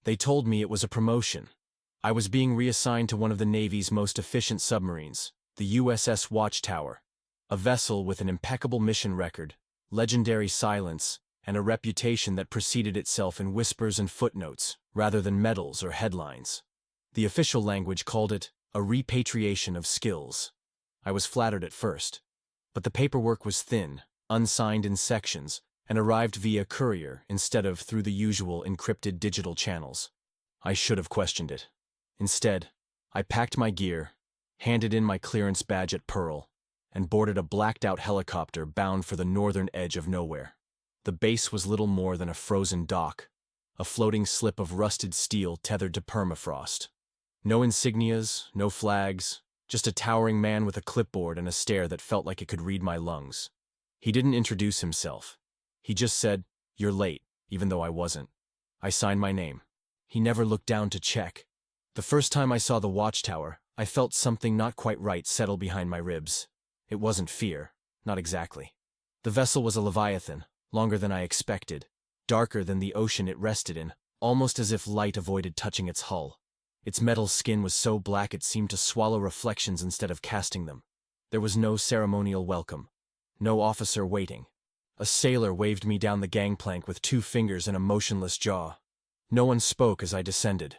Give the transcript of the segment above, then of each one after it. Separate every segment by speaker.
Speaker 1: They told me it was a promotion. I was being reassigned to one of the Navy's most efficient submarines, the USS Watchtower, a vessel with an impeccable mission record, legendary silence, and a reputation that preceded itself in whispers and footnotes, rather than medals or headlines. The official language called it a repatriation of skills. I was flattered at first, but the paperwork was thin, unsigned in sections, and arrived via courier instead of through the usual encrypted digital channels. I should have questioned it. Instead, I packed my gear, handed in my clearance badge at Pearl, and boarded a blacked-out helicopter bound for the northern edge of nowhere. The base was little more than a frozen dock, a floating slip of rusted steel tethered to permafrost. No insignias, no flags, just a towering man with a clipboard and a stare that felt like it could read my lungs. He didn't introduce himself. He just said, "You're late," even though I wasn't. I signed my name. He never looked down to check. The first time I saw the Watchtower, I felt something not quite right settle behind my ribs. It wasn't fear, not exactly. The vessel was a leviathan, longer than I expected, darker than the ocean it rested in, almost as if light avoided touching its hull. Its metal skin was so black it seemed to swallow reflections instead of casting them. There was no ceremonial welcome. No officer waiting. A sailor waved me down the gangplank with 2 fingers and a motionless jaw. No one spoke as I descended.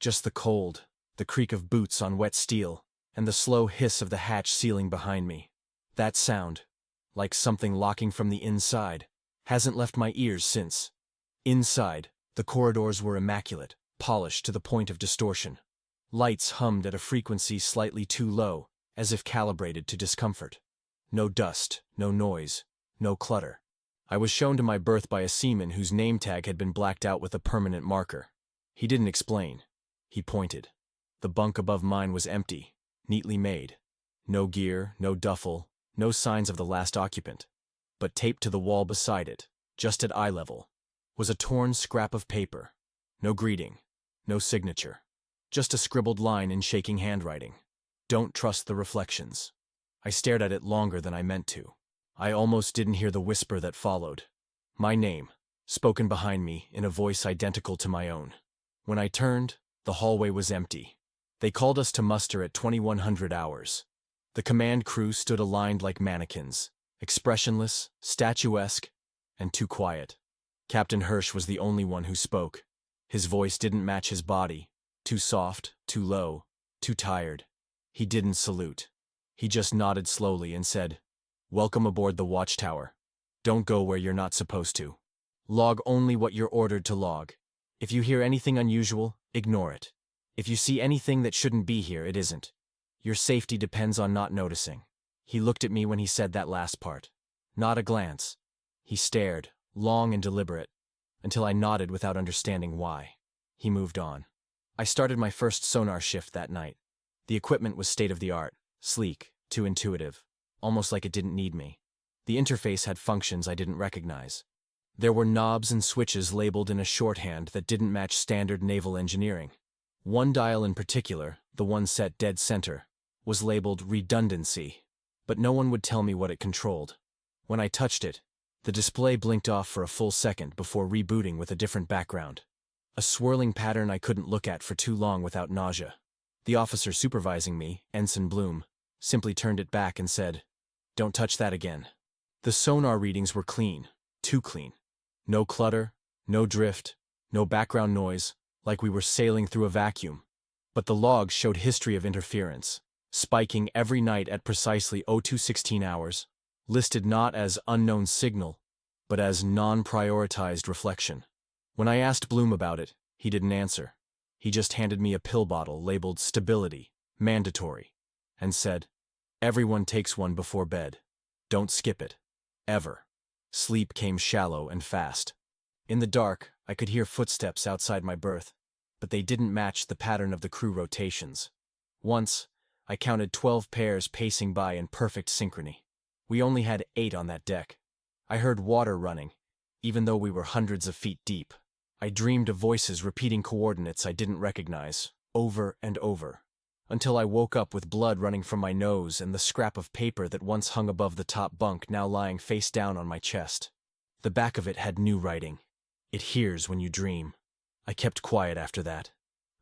Speaker 1: Just the cold, the creak of boots on wet steel, and the slow hiss of the hatch sealing behind me. That sound, like something locking from the inside, hasn't left my ears since. Inside, the corridors were immaculate, polished to the point of distortion. Lights hummed at a frequency slightly too low, as if calibrated to discomfort. No dust, no noise, no clutter. I was shown to my berth by a seaman whose name tag had been blacked out with a permanent marker. He didn't explain. He pointed. The bunk above mine was empty, neatly made. No gear, no duffel, no signs of the last occupant. But taped to the wall beside it, just at eye level, was a torn scrap of paper. No greeting, no signature. Just a scribbled line in shaking handwriting. "Don't trust the reflections." I stared at it longer than I meant to. I almost didn't hear the whisper that followed. My name, spoken behind me in a voice identical to my own. When I turned, the hallway was empty. They called us to muster at 2100 hours. The command crew stood aligned like mannequins, expressionless, statuesque, and too quiet. Captain Hirsch was the only one who spoke. His voice didn't match his body. Too soft, too low, too tired. He didn't salute. He just nodded slowly and said, "Welcome aboard the Watchtower. Don't go where you're not supposed to. Log only what you're ordered to log. If you hear anything unusual, ignore it. If you see anything that shouldn't be here, it isn't. Your safety depends on not noticing." He looked at me when he said that last part. Not a glance. He stared, long and deliberate, until I nodded without understanding why. He moved on. I started my first sonar shift that night. The equipment was state-of-the-art, sleek, too intuitive, almost like it didn't need me. The interface had functions I didn't recognize. There were knobs and switches labeled in a shorthand that didn't match standard naval engineering. One dial in particular, the one set dead center, was labeled redundancy, but no one would tell me what it controlled. When I touched it, the display blinked off for a full second before rebooting with a different background. A swirling pattern I couldn't look at for too long without nausea. The officer supervising me, Ensign Bloom, simply turned it back and said, "Don't touch that again." The sonar readings were clean, too clean. No clutter, no drift, no background noise, like we were sailing through a vacuum. But the logs showed history of interference, spiking every night at precisely 0216 hours, listed not as unknown signal, but as non-prioritized reflection. When I asked Bloom about it, he didn't answer. He just handed me a pill bottle labeled stability, mandatory, and said, "Everyone takes one before bed. Don't skip it. Ever." Sleep came shallow and fast. In the dark, I could hear footsteps outside my berth, but they didn't match the pattern of the crew rotations. Once, I counted 12 pairs pacing by in perfect synchrony. We only had 8 on that deck. I heard water running, even though we were hundreds of feet deep. I dreamed of voices repeating coordinates I didn't recognize, over and over, until I woke up with blood running from my nose and the scrap of paper that once hung above the top bunk now lying face down on my chest. The back of it had new writing. "It hears when you dream." I kept quiet after that.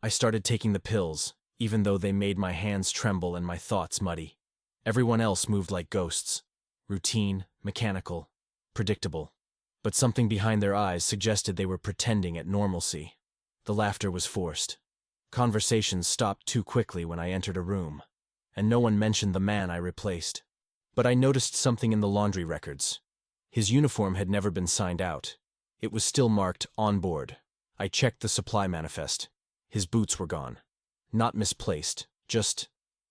Speaker 1: I started taking the pills, even though they made my hands tremble and my thoughts muddy. Everyone else moved like ghosts. Routine, mechanical, predictable. But something behind their eyes suggested they were pretending at normalcy. The laughter was forced. Conversations stopped too quickly when I entered a room, and no one mentioned the man I replaced. But I noticed something in the laundry records. His uniform had never been signed out. It was still marked on board. I checked the supply manifest. His boots were gone. Not misplaced, just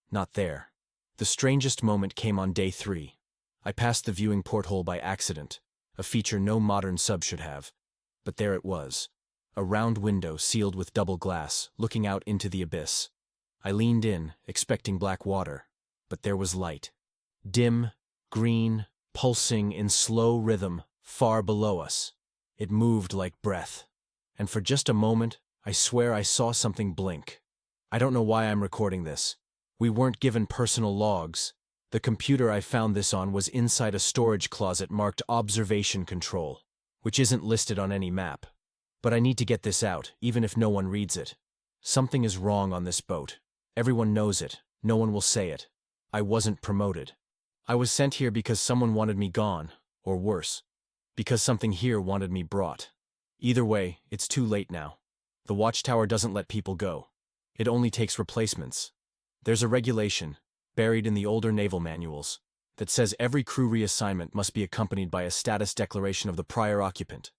Speaker 1: not there. The strangest moment came on day 3. I passed the viewing porthole by accident, a feature no modern sub should have. But there it was, a round window sealed with double glass, looking out into the abyss. I leaned in, expecting black water, but there was light. Dim, green, pulsing in slow rhythm, far below us. It moved like breath. And for just a moment, I swear I saw something blink. I don't know why I'm recording this. We weren't given personal logs. The computer I found this on was inside a storage closet marked Observation Control, which isn't listed on any map. But I need to get this out, even if no one reads it. Something is wrong on this boat. Everyone knows it. No one will say it. I wasn't promoted. I was sent here because someone wanted me gone, or worse, because something here wanted me brought. Either way, it's too late now. The watchtower doesn't let people go. It only takes replacements. There's a regulation, buried in the older naval manuals, that says every crew reassignment must be accompanied by a status declaration of the prior occupant.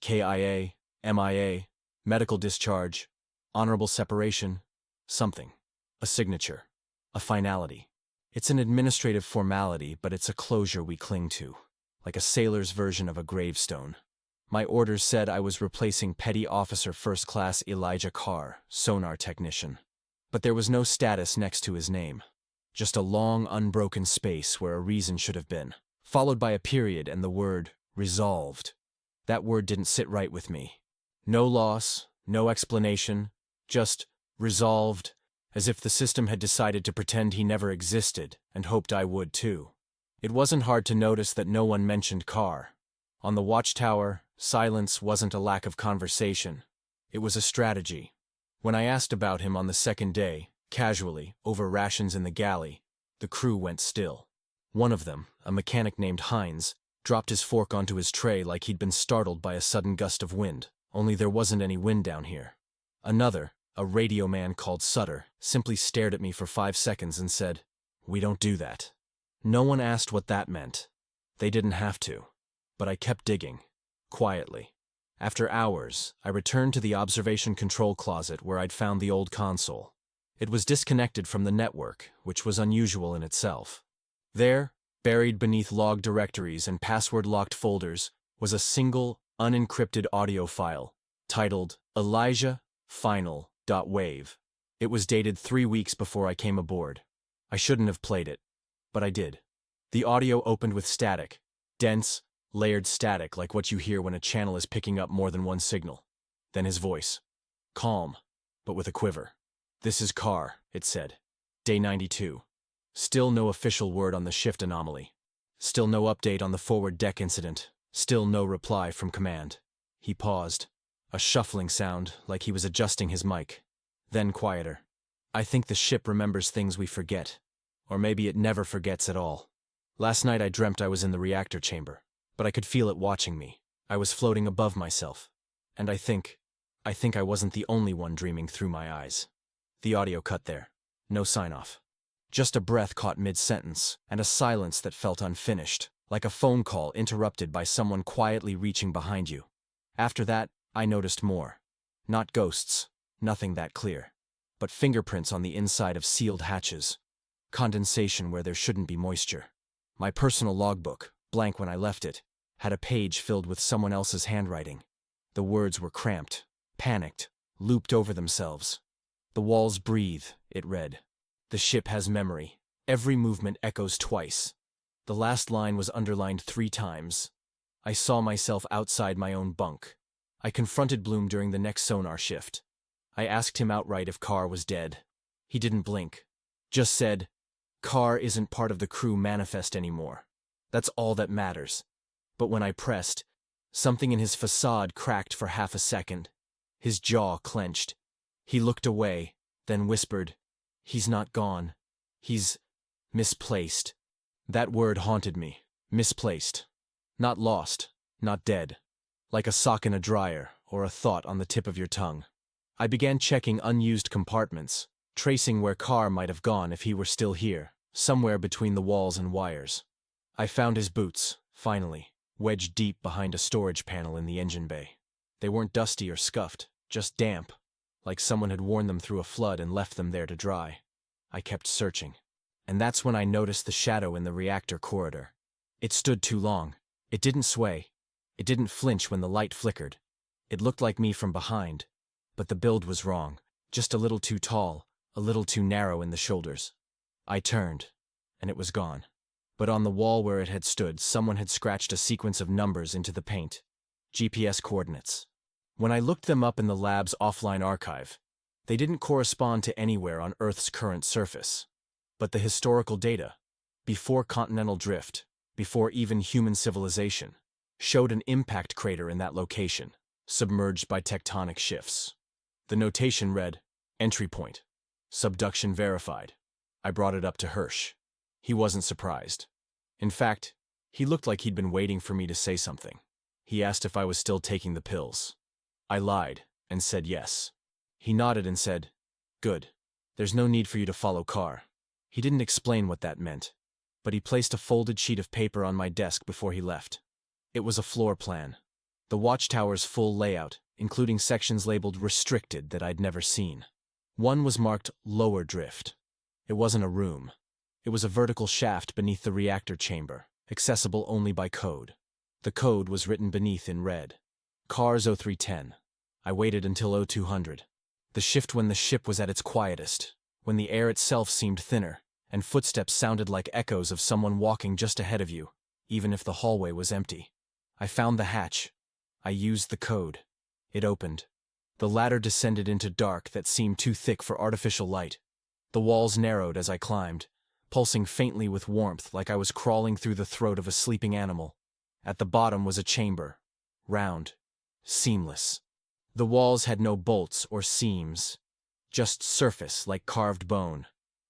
Speaker 1: KIA, MIA, medical discharge, honorable separation, something. A signature. A finality. It's an administrative formality, but it's a closure we cling to, like a sailor's version of a gravestone. My orders said I was replacing Petty Officer First Class Elijah Carr, sonar technician. But there was no status next to his name. Just a long, unbroken space where a reason should have been, followed by a period and the word, resolved. That word didn't sit right with me. No loss, no explanation, just resolved, as if the system had decided to pretend he never existed and hoped I would too. It wasn't hard to notice that no one mentioned Carr. On the watchtower, silence wasn't a lack of conversation. It was a strategy. When I asked about him on the second day, casually, over rations in the galley, the crew went still. One of them, a mechanic named Hines, dropped his fork onto his tray like he'd been startled by a sudden gust of wind, only there wasn't any wind down here. Another, a radio man called Sutter, simply stared at me for 5 seconds and said, "We don't do that." No one asked what that meant. They didn't have to. But I kept digging, quietly. After hours, I returned to the observation control closet where I'd found the old console. It was disconnected from the network, which was unusual in itself. There, buried beneath log directories and password-locked folders, was a single, unencrypted audio file, titled Elijah Final.wave. It was dated 3 weeks before I came aboard. I shouldn't have played it, but I did. The audio opened with static, dense, layered static like what you hear when a channel is picking up more than one signal. Then his voice. Calm, but with a quiver. "This is Carr," it said. Day 92. Still no official word on the shift anomaly. Still no update on the forward deck incident. Still no reply from command. He paused. A shuffling sound, like he was adjusting his mic. Then quieter. "I think the ship remembers things we forget. Or maybe it never forgets at all. Last night I dreamt I was in the reactor chamber. But I could feel it watching me. I was floating above myself. And I think I wasn't the only one dreaming through my eyes." The audio cut there. No sign-off. Just a breath caught mid-sentence, and a silence that felt unfinished, like a phone call interrupted by someone quietly reaching behind you. After that, I noticed more. Not ghosts, nothing that clear. But fingerprints on the inside of sealed hatches. Condensation where there shouldn't be moisture. My personal logbook, blank when I left it, had a page filled with someone else's handwriting. The words were cramped, panicked, looped over themselves. "The walls breathe," it read. "The ship has memory. Every movement echoes twice." The last line was underlined 3 times. I saw myself outside my own bunk. I confronted Bloom during the next sonar shift. I asked him outright if Carr was dead. He didn't blink. Just said, "Carr isn't part of the crew manifest anymore. That's all that matters." But when I pressed, something in his facade cracked for half a second. His jaw clenched. He looked away, then whispered, "He's not gone. He's misplaced." That word haunted me. Misplaced. Not lost, not dead. Like a sock in a dryer, or a thought on the tip of your tongue. I began checking unused compartments, tracing where Carr might have gone if he were still here, somewhere between the walls and wires. I found his boots, finally, wedged deep behind a storage panel in the engine bay. They weren't dusty or scuffed, just damp, like someone had worn them through a flood and left them there to dry. I kept searching. And that's when I noticed the shadow in the reactor corridor. It stood too long. It didn't sway. It didn't flinch when the light flickered. It looked like me from behind. But the build was wrong, just a little too tall, a little too narrow in the shoulders. I turned, and it was gone. But on the wall where it had stood, someone had scratched a sequence of numbers into the paint. GPS coordinates. When I looked them up in the lab's offline archive, they didn't correspond to anywhere on Earth's current surface. But the historical data, before continental drift, before even human civilization, showed an impact crater in that location, submerged by tectonic shifts. The notation read, "Entry point. Subduction verified." I brought it up to Hirsch. He wasn't surprised. In fact, he looked like he'd been waiting for me to say something. He asked if I was still taking the pills. I lied and said yes. He nodded and said, "Good. There's no need for you to follow Carr." He didn't explain what that meant, but he placed a folded sheet of paper on my desk before he left. It was a floor plan. The watchtower's full layout, including sections labeled restricted that I'd never seen. One was marked lower drift. It wasn't a room. It was a vertical shaft beneath the reactor chamber, accessible only by code. The code was written beneath in red. Carr's 0310. I waited until 0200. The shift when the ship was at its quietest, when the air itself seemed thinner, and footsteps sounded like echoes of someone walking just ahead of you, even if the hallway was empty. I found the hatch. I used the code. It opened. The ladder descended into dark that seemed too thick for artificial light. The walls narrowed as I climbed, pulsing faintly with warmth like I was crawling through the throat of a sleeping animal. At the bottom was a chamber, round, seamless. The walls had no bolts or seams, just surface like carved bone.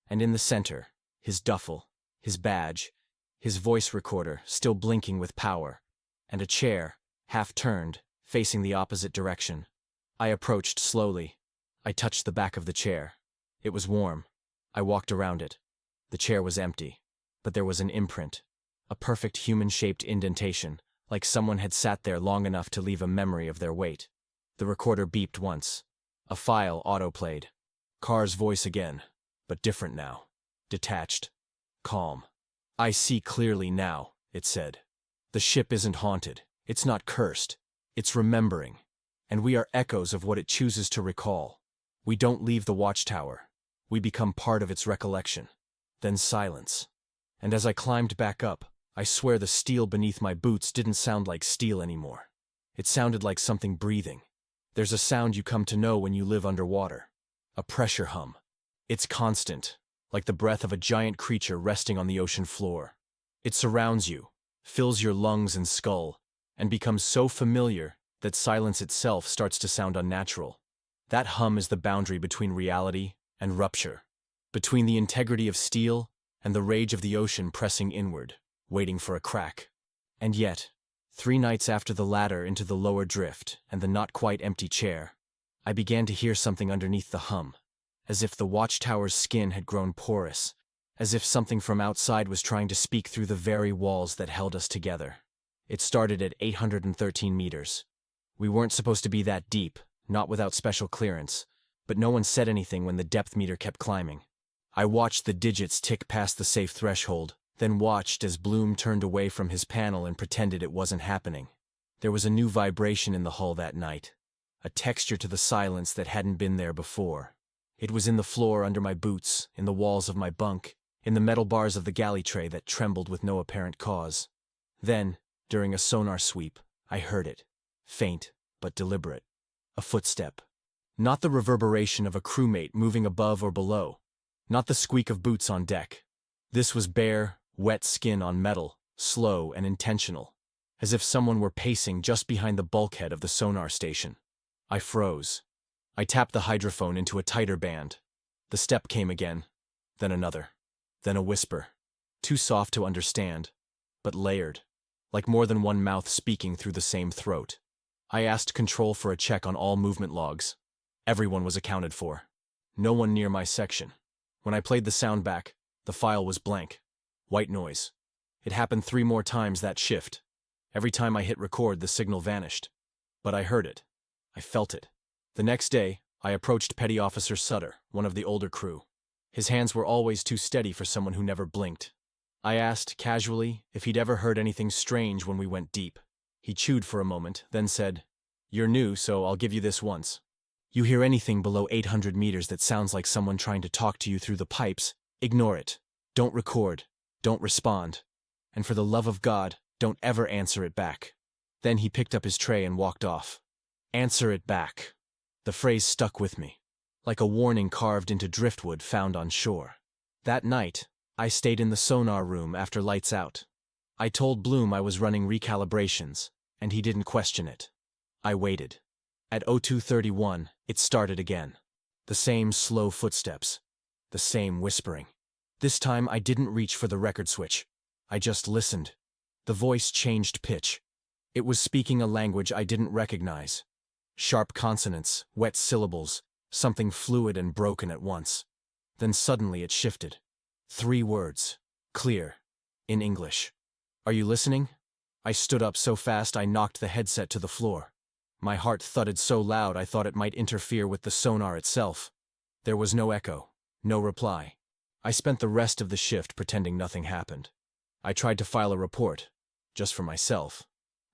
Speaker 1: And in the center, his duffel, his badge, his voice recorder still blinking with power, and a chair, half-turned, facing the opposite direction. I approached slowly. I touched the back of the chair. It was warm. I walked around it. The chair was empty, but there was an imprint, a perfect human-shaped indentation, like someone had sat there long enough to leave a memory of their weight. The recorder beeped once. A file autoplayed. Carr's voice again, but different now. Detached. Calm. "I see clearly now," it said. "The ship isn't haunted. It's not cursed. It's remembering. And we are echoes of what it chooses to recall. We don't leave the watchtower. We become part of its recollection." Then silence. And as I climbed back up, I swear the steel beneath my boots didn't sound like steel anymore. It sounded like something breathing. There's a sound you come to know when you live underwater. A pressure hum. It's constant, like the breath of a giant creature resting on the ocean floor. It surrounds you, fills your lungs and skull, and becomes so familiar that silence itself starts to sound unnatural. That hum is the boundary between reality and rupture, between the integrity of steel and the rage of the ocean pressing inward, waiting for a crack. And yet, 3 nights after the ladder into the lower drift and the not-quite-empty chair, I began to hear something underneath the hum, as if the watchtower's skin had grown porous, as if something from outside was trying to speak through the very walls that held us together. It started at 813 meters. We weren't supposed to be that deep, not without special clearance, but no one said anything when the depth meter kept climbing. I watched the digits tick past the safe threshold, then watched as Bloom turned away from his panel and pretended it wasn't happening. There was a new vibration in the hull that night, a texture to the silence that hadn't been there before. It was in the floor under my boots, in the walls of my bunk, in the metal bars of the galley tray that trembled with no apparent cause. Then, during a sonar sweep, I heard it, faint but deliberate. A footstep. Not the reverberation of a crewmate moving above or below, not the squeak of boots on deck. This was bare, wet skin on metal, slow and intentional, as if someone were pacing just behind the bulkhead of the sonar station. I froze. I tapped the hydrophone into a tighter band. The step came again, then another, then a whisper. Too soft to understand, but layered, like more than one mouth speaking through the same throat. I asked Control for a check on all movement logs. Everyone was accounted for. No one near my section. When I played the sound back, the file was blank. White noise. It happened 3 more times that shift. Every time I hit record, the signal vanished. But I heard it. I felt it. The next day, I approached Petty Officer Sutter, one of the older crew. His hands were always too steady for someone who never blinked. I asked, casually, if he'd ever heard anything strange when we went deep. He chewed for a moment, then said, "You're new, so I'll give you this once. You hear anything below 800 meters that sounds like someone trying to talk to you through the pipes, ignore it. Don't record. Don't respond. And for the love of God, don't ever answer it back." Then he picked up his tray and walked off. Answer it back. The phrase stuck with me, like a warning carved into driftwood found on shore. That night, I stayed in the sonar room after lights out. I told Bloom I was running recalibrations, and he didn't question it. I waited. At 02:31, it started again. The same slow footsteps. The same whispering. This time I didn't reach for the record switch. I just listened. The voice changed pitch. It was speaking a language I didn't recognize. Sharp consonants, wet syllables, something fluid and broken at once. Then suddenly it shifted. 3 words. Clear. In English. "Are you listening?" I stood up so fast I knocked the headset to the floor. My heart thudded so loud I thought it might interfere with the sonar itself. There was no echo. No reply. I spent the rest of the shift pretending nothing happened. I tried to file a report. Just for myself.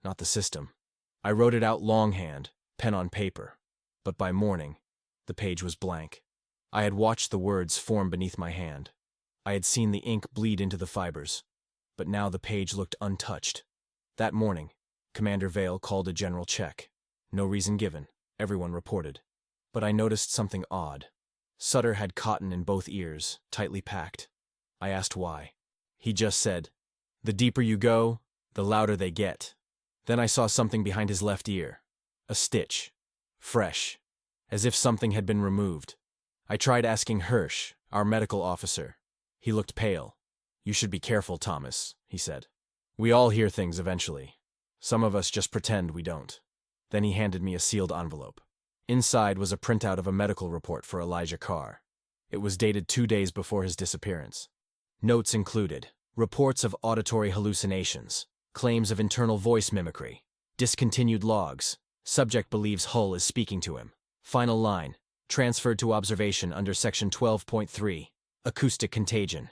Speaker 1: Not the system. I wrote it out longhand, pen on paper. But by morning, the page was blank. I had watched the words form beneath my hand. I had seen the ink bleed into the fibers. But now the page looked untouched. That morning, Commander Vale called a general check. No reason given. Everyone reported. But I noticed something odd. Sutter had cotton in both ears, tightly packed. I asked why. He just said, "The deeper you go, the louder they get." Then I saw something behind his left ear. A stitch. Fresh. As if something had been removed. I tried asking Hirsch, our medical officer. He looked pale. "You should be careful, Thomas," he said. "We all hear things eventually. Some of us just pretend we don't." Then he handed me a sealed envelope. Inside was a printout of a medical report for Elijah Carr. It was dated 2 days before his disappearance. Notes included reports of auditory hallucinations, claims of internal voice mimicry, discontinued logs, subject believes Hull is speaking to him. Final line, transferred to observation under section 12.3, acoustic contagion.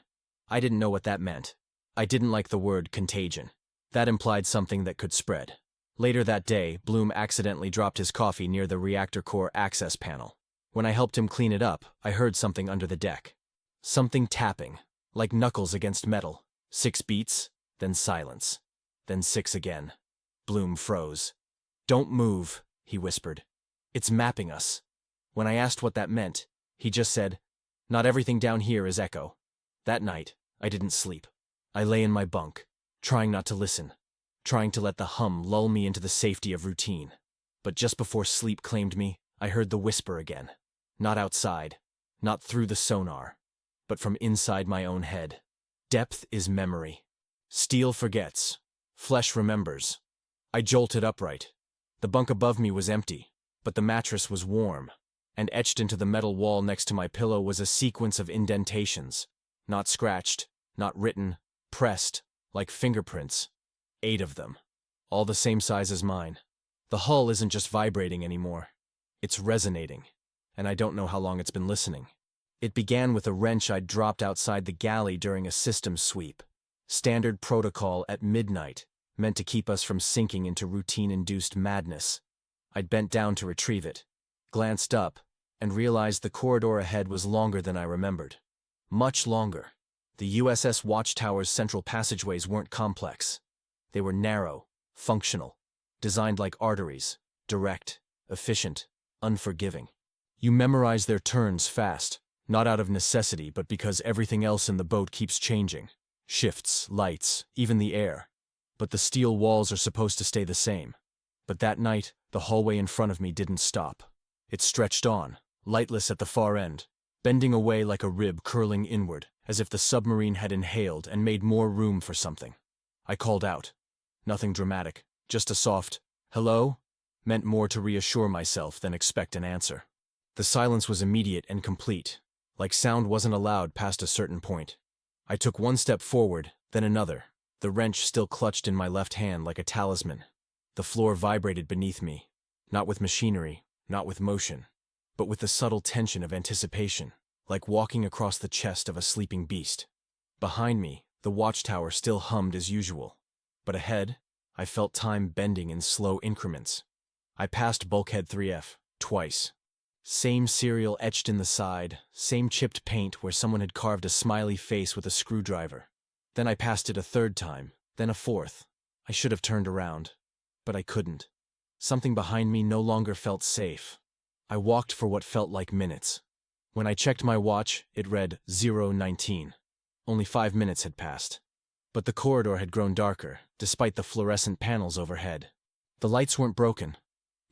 Speaker 1: I didn't know what that meant. I didn't like the word contagion. That implied something that could spread. Later that day, Bloom accidentally dropped his coffee near the reactor core access panel. When I helped him clean it up, I heard something under the deck. Something tapping, like knuckles against metal. 6 beats, then silence. Then 6 again. Bloom froze. "Don't move," he whispered. "It's mapping us." When I asked what that meant, he just said, "Not everything down here is echo." That night, I didn't sleep. I lay in my bunk, trying not to listen, trying to let the hum lull me into the safety of routine. But just before sleep claimed me, I heard the whisper again. Not outside, not through the sonar, but from inside my own head. Depth is memory. Steel forgets. Flesh remembers. I jolted upright. The bunk above me was empty, but the mattress was warm, and etched into the metal wall next to my pillow was a sequence of indentations. Not scratched, not written, pressed, like fingerprints. 8 of them. All the same size as mine. The hull isn't just vibrating anymore. It's resonating, and I don't know how long it's been listening. It began with a wrench I'd dropped outside the galley during a systems sweep. Standard protocol at midnight, meant to keep us from sinking into routine-induced madness. I'd bent down to retrieve it, glanced up, and realized the corridor ahead was longer than I remembered. Much longer. The USS Watchtower's central passageways weren't complex. They were narrow, functional, designed like arteries, direct, efficient, unforgiving. You memorize their turns fast, not out of necessity but because everything else in the boat keeps changing. Shifts, lights, even the air. But the steel walls are supposed to stay the same. But that night, The hallway in front of me didn't stop. It stretched on, lightless at the far end, bending away like a rib curling inward, as if the submarine had inhaled and made more room for something. I called out. Nothing dramatic, just a soft, "Hello?" meant more to reassure myself than expect an answer. The silence was immediate and complete, like sound wasn't allowed past a certain point. I took one step forward, then another, the wrench still clutched in my left hand like a talisman. The floor vibrated beneath me, not with machinery, not with motion, but with the subtle tension of anticipation, like walking across the chest of a sleeping beast. Behind me, the watchtower still hummed as usual, but ahead, I felt time bending in slow increments. I passed bulkhead 3F, twice. Same serial etched in the side, same chipped paint where someone had carved a smiley face with a screwdriver. Then I passed it a third time, then a fourth. I should have turned around, but I couldn't. Something behind me no longer felt safe. I walked for what felt like minutes. When I checked my watch, it read 0:19. Only 5 minutes had passed. But the corridor had grown darker, despite the fluorescent panels overhead. The lights weren't broken.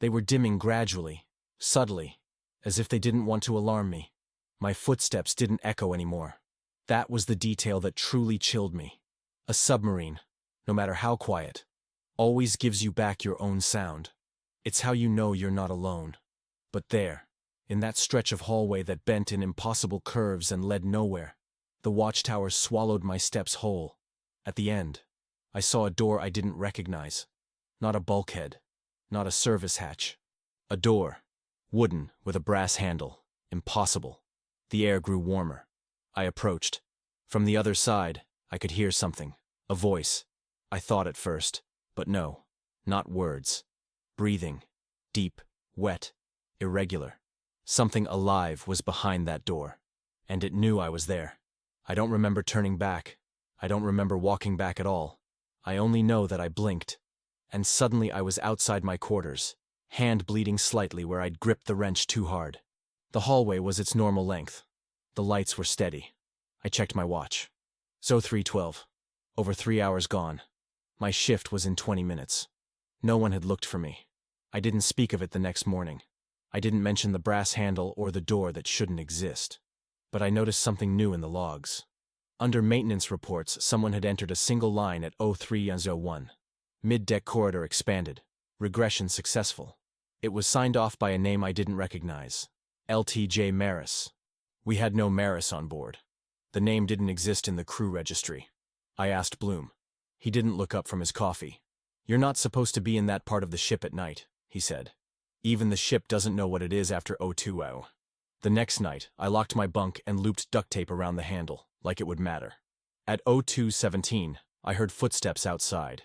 Speaker 1: They were dimming gradually, subtly, as if they didn't want to alarm me. My footsteps didn't echo anymore. That was the detail that truly chilled me. A submarine, no matter how quiet, always gives you back your own sound. It's how you know you're not alone. But there, in that stretch of hallway that bent in impossible curves and led nowhere, the watchtower swallowed my steps whole. At the end, I saw a door I didn't recognize. Not a bulkhead, not a service hatch. A door, wooden, with a brass handle. Impossible. The air grew warmer. I approached. From the other side, I could hear something. A voice. I thought at first, but no, not words. Breathing. Deep, wet, irregular. Something alive was behind that door. And it knew I was there. I don't remember turning back. I don't remember walking back at all. I only know that I blinked. And suddenly I was outside my quarters, hand bleeding slightly where I'd gripped the wrench too hard. The hallway was its normal length. The lights were steady. I checked my watch. So 3:12. Over 3 hours gone. My shift was in 20 minutes. No one had looked for me. I didn't speak of it the next morning. I didn't mention the brass handle or the door that shouldn't exist. But I noticed something new in the logs. Under maintenance reports, someone had entered a single line at 03:01. Mid-deck corridor expanded. Regression successful. It was signed off by a name I didn't recognize. LTJ Maris. We had no Maris on board. The name didn't exist in the crew registry. I asked Bloom. He didn't look up from his coffee. "You're not supposed to be in that part of the ship at night," he said. "Even the ship doesn't know what it is after 02:00. The next night, I locked my bunk and looped duct tape around the handle, like it would matter. At 02:17, I heard footsteps outside.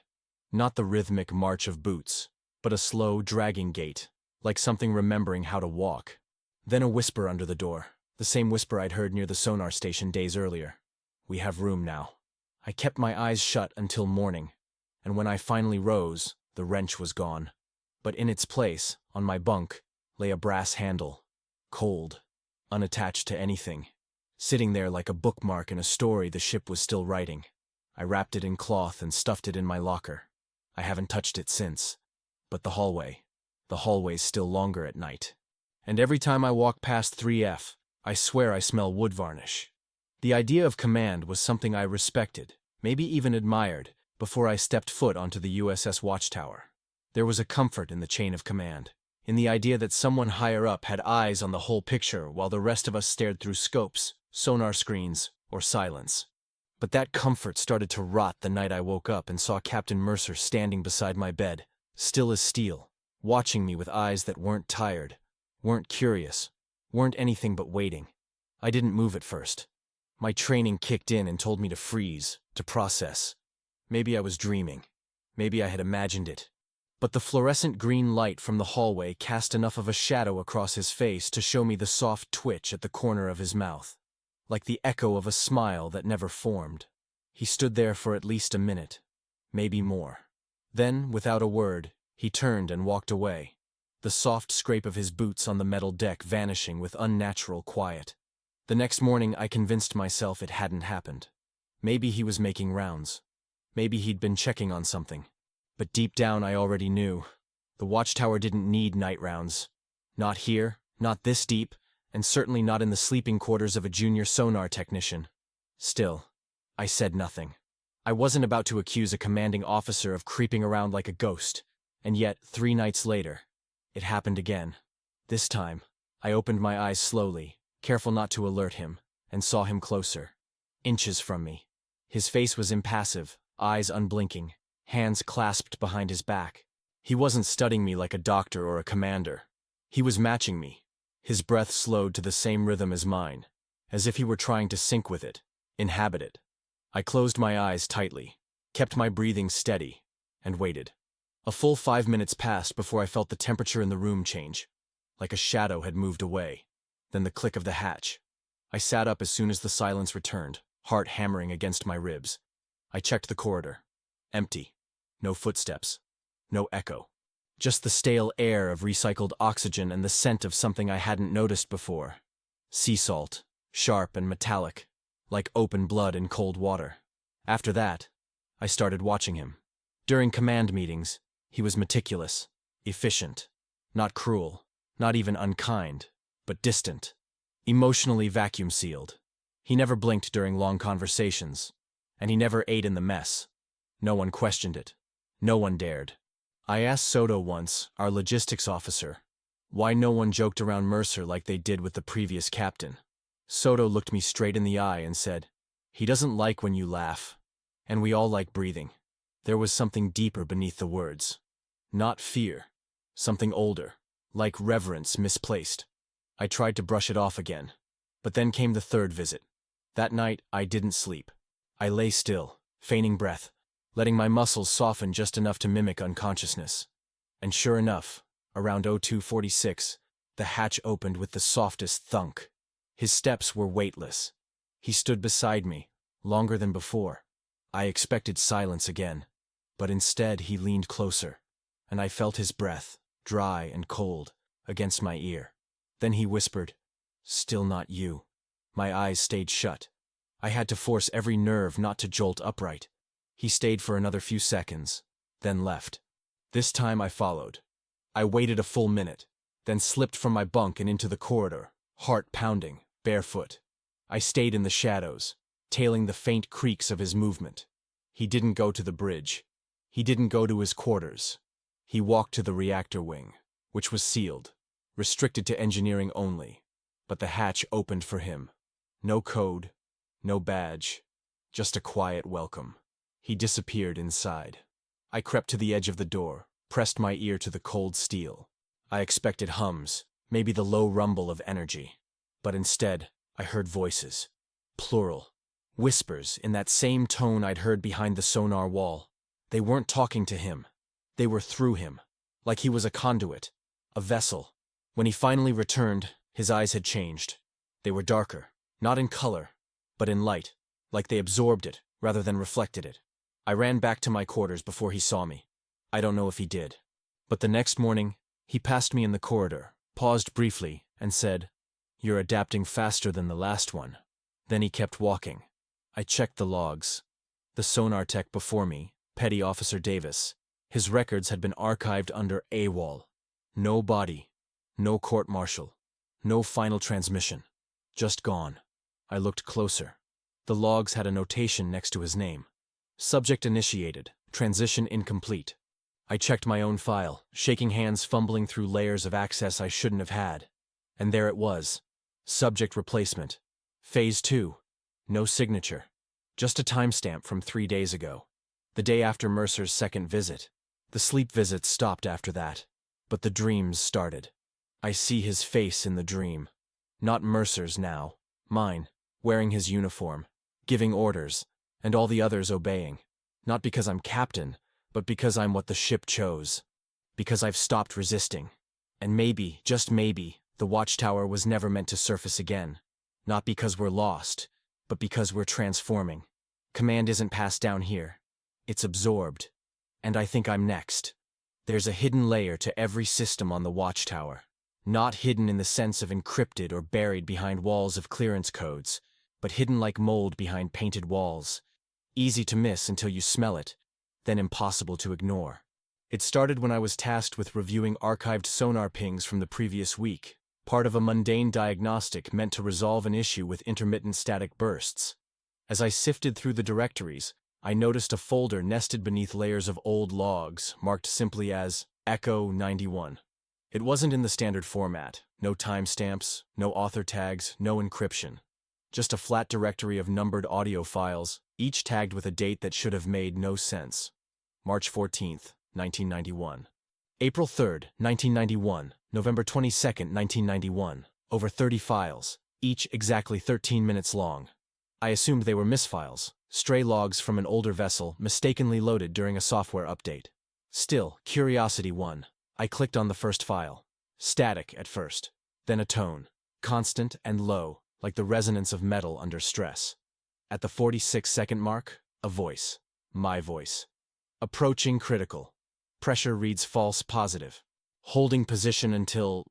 Speaker 1: Not the rhythmic march of boots, but a slow, dragging gait, like something remembering how to walk. Then a whisper under the door, the same whisper I'd heard near the sonar station days earlier. "We have room now." I kept my eyes shut until morning, and when I finally rose, the wrench was gone. But in its place, on my bunk, lay a brass handle. Cold, unattached to anything. Sitting there like a bookmark in a story the ship was still writing. I wrapped it in cloth and stuffed it in my locker. I haven't touched it since. But the hallway's still longer at night. And every time I walk past 3F, I swear I smell wood varnish. The idea of command was something I respected, maybe even admired, before I stepped foot onto the USS Watchtower. There was a comfort in the chain of command, in the idea that someone higher up had eyes on the whole picture while the rest of us stared through scopes, sonar screens, or silence. But that comfort started to rot the night I woke up and saw Captain Mercer standing beside my bed, still as steel, watching me with eyes that weren't tired, weren't curious, weren't anything but waiting. I didn't move at first. My training kicked in and told me to freeze, to process. Maybe I was dreaming. Maybe I had imagined it. But the fluorescent green light from the hallway cast enough of a shadow across his face to show me the soft twitch at the corner of his mouth, like the echo of a smile that never formed. He stood there for at least a minute, maybe more. Then, without a word, he turned and walked away, the soft scrape of his boots on the metal deck vanishing with unnatural quiet. The next morning I convinced myself it hadn't happened. Maybe he was making rounds. Maybe he'd been checking on something. But deep down I already knew. The watchtower didn't need night rounds. Not here, not this deep, and certainly not in the sleeping quarters of a junior sonar technician. Still, I said nothing. I wasn't about to accuse a commanding officer of creeping around like a ghost, and yet, 3 nights later, it happened again. This time, I opened my eyes slowly, careful not to alert him, and saw him closer. Inches from me. His face was impassive, eyes unblinking, hands clasped behind his back. He wasn't studying me like a doctor or a commander. He was matching me. His breath slowed to the same rhythm as mine, as if he were trying to sync with it, inhabit it. I closed my eyes tightly, kept my breathing steady, and waited. A full 5 minutes passed before I felt the temperature in the room change, like a shadow had moved away. Then the click of the hatch. I sat up as soon as the silence returned, heart hammering against my ribs. I checked the corridor. Empty. No footsteps. No echo. Just the stale air of recycled oxygen and the scent of something I hadn't noticed before. Sea salt, sharp and metallic, like open blood in cold water. After that, I started watching him. During command meetings, he was meticulous, efficient, not cruel, not even unkind, but distant, emotionally vacuum-sealed. He never blinked during long conversations, and he never ate in the mess. No one questioned it. No one dared. I asked Soto once, our logistics officer, why no one joked around Mercer like they did with the previous captain. Soto looked me straight in the eye and said, "He doesn't like when you laugh, and we all like breathing." There was something deeper beneath the words. Not fear. Something older, like reverence misplaced. I tried to brush it off again, but then came the 3rd visit. That night, I didn't sleep. I lay still, feigning breath, letting my muscles soften just enough to mimic unconsciousness. And sure enough, around 02:46, the hatch opened with the softest thunk. His steps were weightless. He stood beside me, longer than before. I expected silence again, but instead he leaned closer, and I felt his breath, dry and cold, against my ear. Then he whispered, "Still not you." My eyes stayed shut. I had to force every nerve not to jolt upright. He stayed for another few seconds, then left. This time I followed. I waited a full minute, then slipped from my bunk and into the corridor, heart pounding, barefoot. I stayed in the shadows, tailing the faint creaks of his movement. He didn't go to the bridge. He didn't go to his quarters. He walked to the reactor wing, which was sealed, restricted to engineering only. But the hatch opened for him. No code, no badge, just a quiet welcome. He disappeared inside. I crept to the edge of the door, pressed my ear to the cold steel. I expected hums, maybe the low rumble of energy. But instead, I heard voices. Plural. Whispers in that same tone I'd heard behind the sonar wall. They weren't talking to him. They were through him, like he was a conduit, a vessel. When he finally returned, his eyes had changed. They were darker, not in color, but in light, like they absorbed it rather than reflected it. I ran back to my quarters before he saw me. I don't know if he did. But the next morning, he passed me in the corridor, paused briefly, and said, "You're adapting faster than the last one." Then he kept walking. I checked the logs. The sonar tech before me, Petty Officer Davis, his records had been archived under AWOL. No body, no court-martial, no final transmission. Just gone. I looked closer. The logs had a notation next to his name. Subject initiated, transition incomplete. I checked my own file, shaking hands fumbling through layers of access I shouldn't have had. And there it was. Subject replacement. Phase 2. No signature. Just a timestamp from 3 days ago. The day after Mercer's second visit. The sleep visits stopped after that. But the dreams started. I see his face in the dream. Not Mercer's now. Mine. Wearing his uniform. Giving orders. And all the others obeying. Not because I'm captain, but because I'm what the ship chose. Because I've stopped resisting. And maybe, just maybe, the watchtower was never meant to surface again. Not because we're lost, but because we're transforming. Command isn't passed down here. It's absorbed. And I think I'm next. There's a hidden layer to every system on the watchtower. Not hidden in the sense of encrypted or buried behind walls of clearance codes, but hidden like mold behind painted walls. Easy to miss until you smell it, then impossible to ignore. It started when I was tasked with reviewing archived sonar pings from the previous week, part of a mundane diagnostic meant to resolve an issue with intermittent static bursts. As I sifted through the directories, I noticed a folder nested beneath layers of old logs, marked simply as Echo 91. It wasn't in the standard format, no timestamps, no author tags, no encryption. Just a flat directory of numbered audio files, each tagged with a date that should have made no sense. March 14th, 1991. April 3rd, 1991. November 22nd, 1991. Over 30 files, each exactly 13 minutes long. I assumed they were misfiles, stray logs from an older vessel mistakenly loaded during a software update. Still, curiosity won. I clicked on the first file. Static at first, then a tone, constant and low, like the resonance of metal under stress. At the 46-second mark, a voice. My voice. Approaching critical. Pressure reads false positive. Holding position until,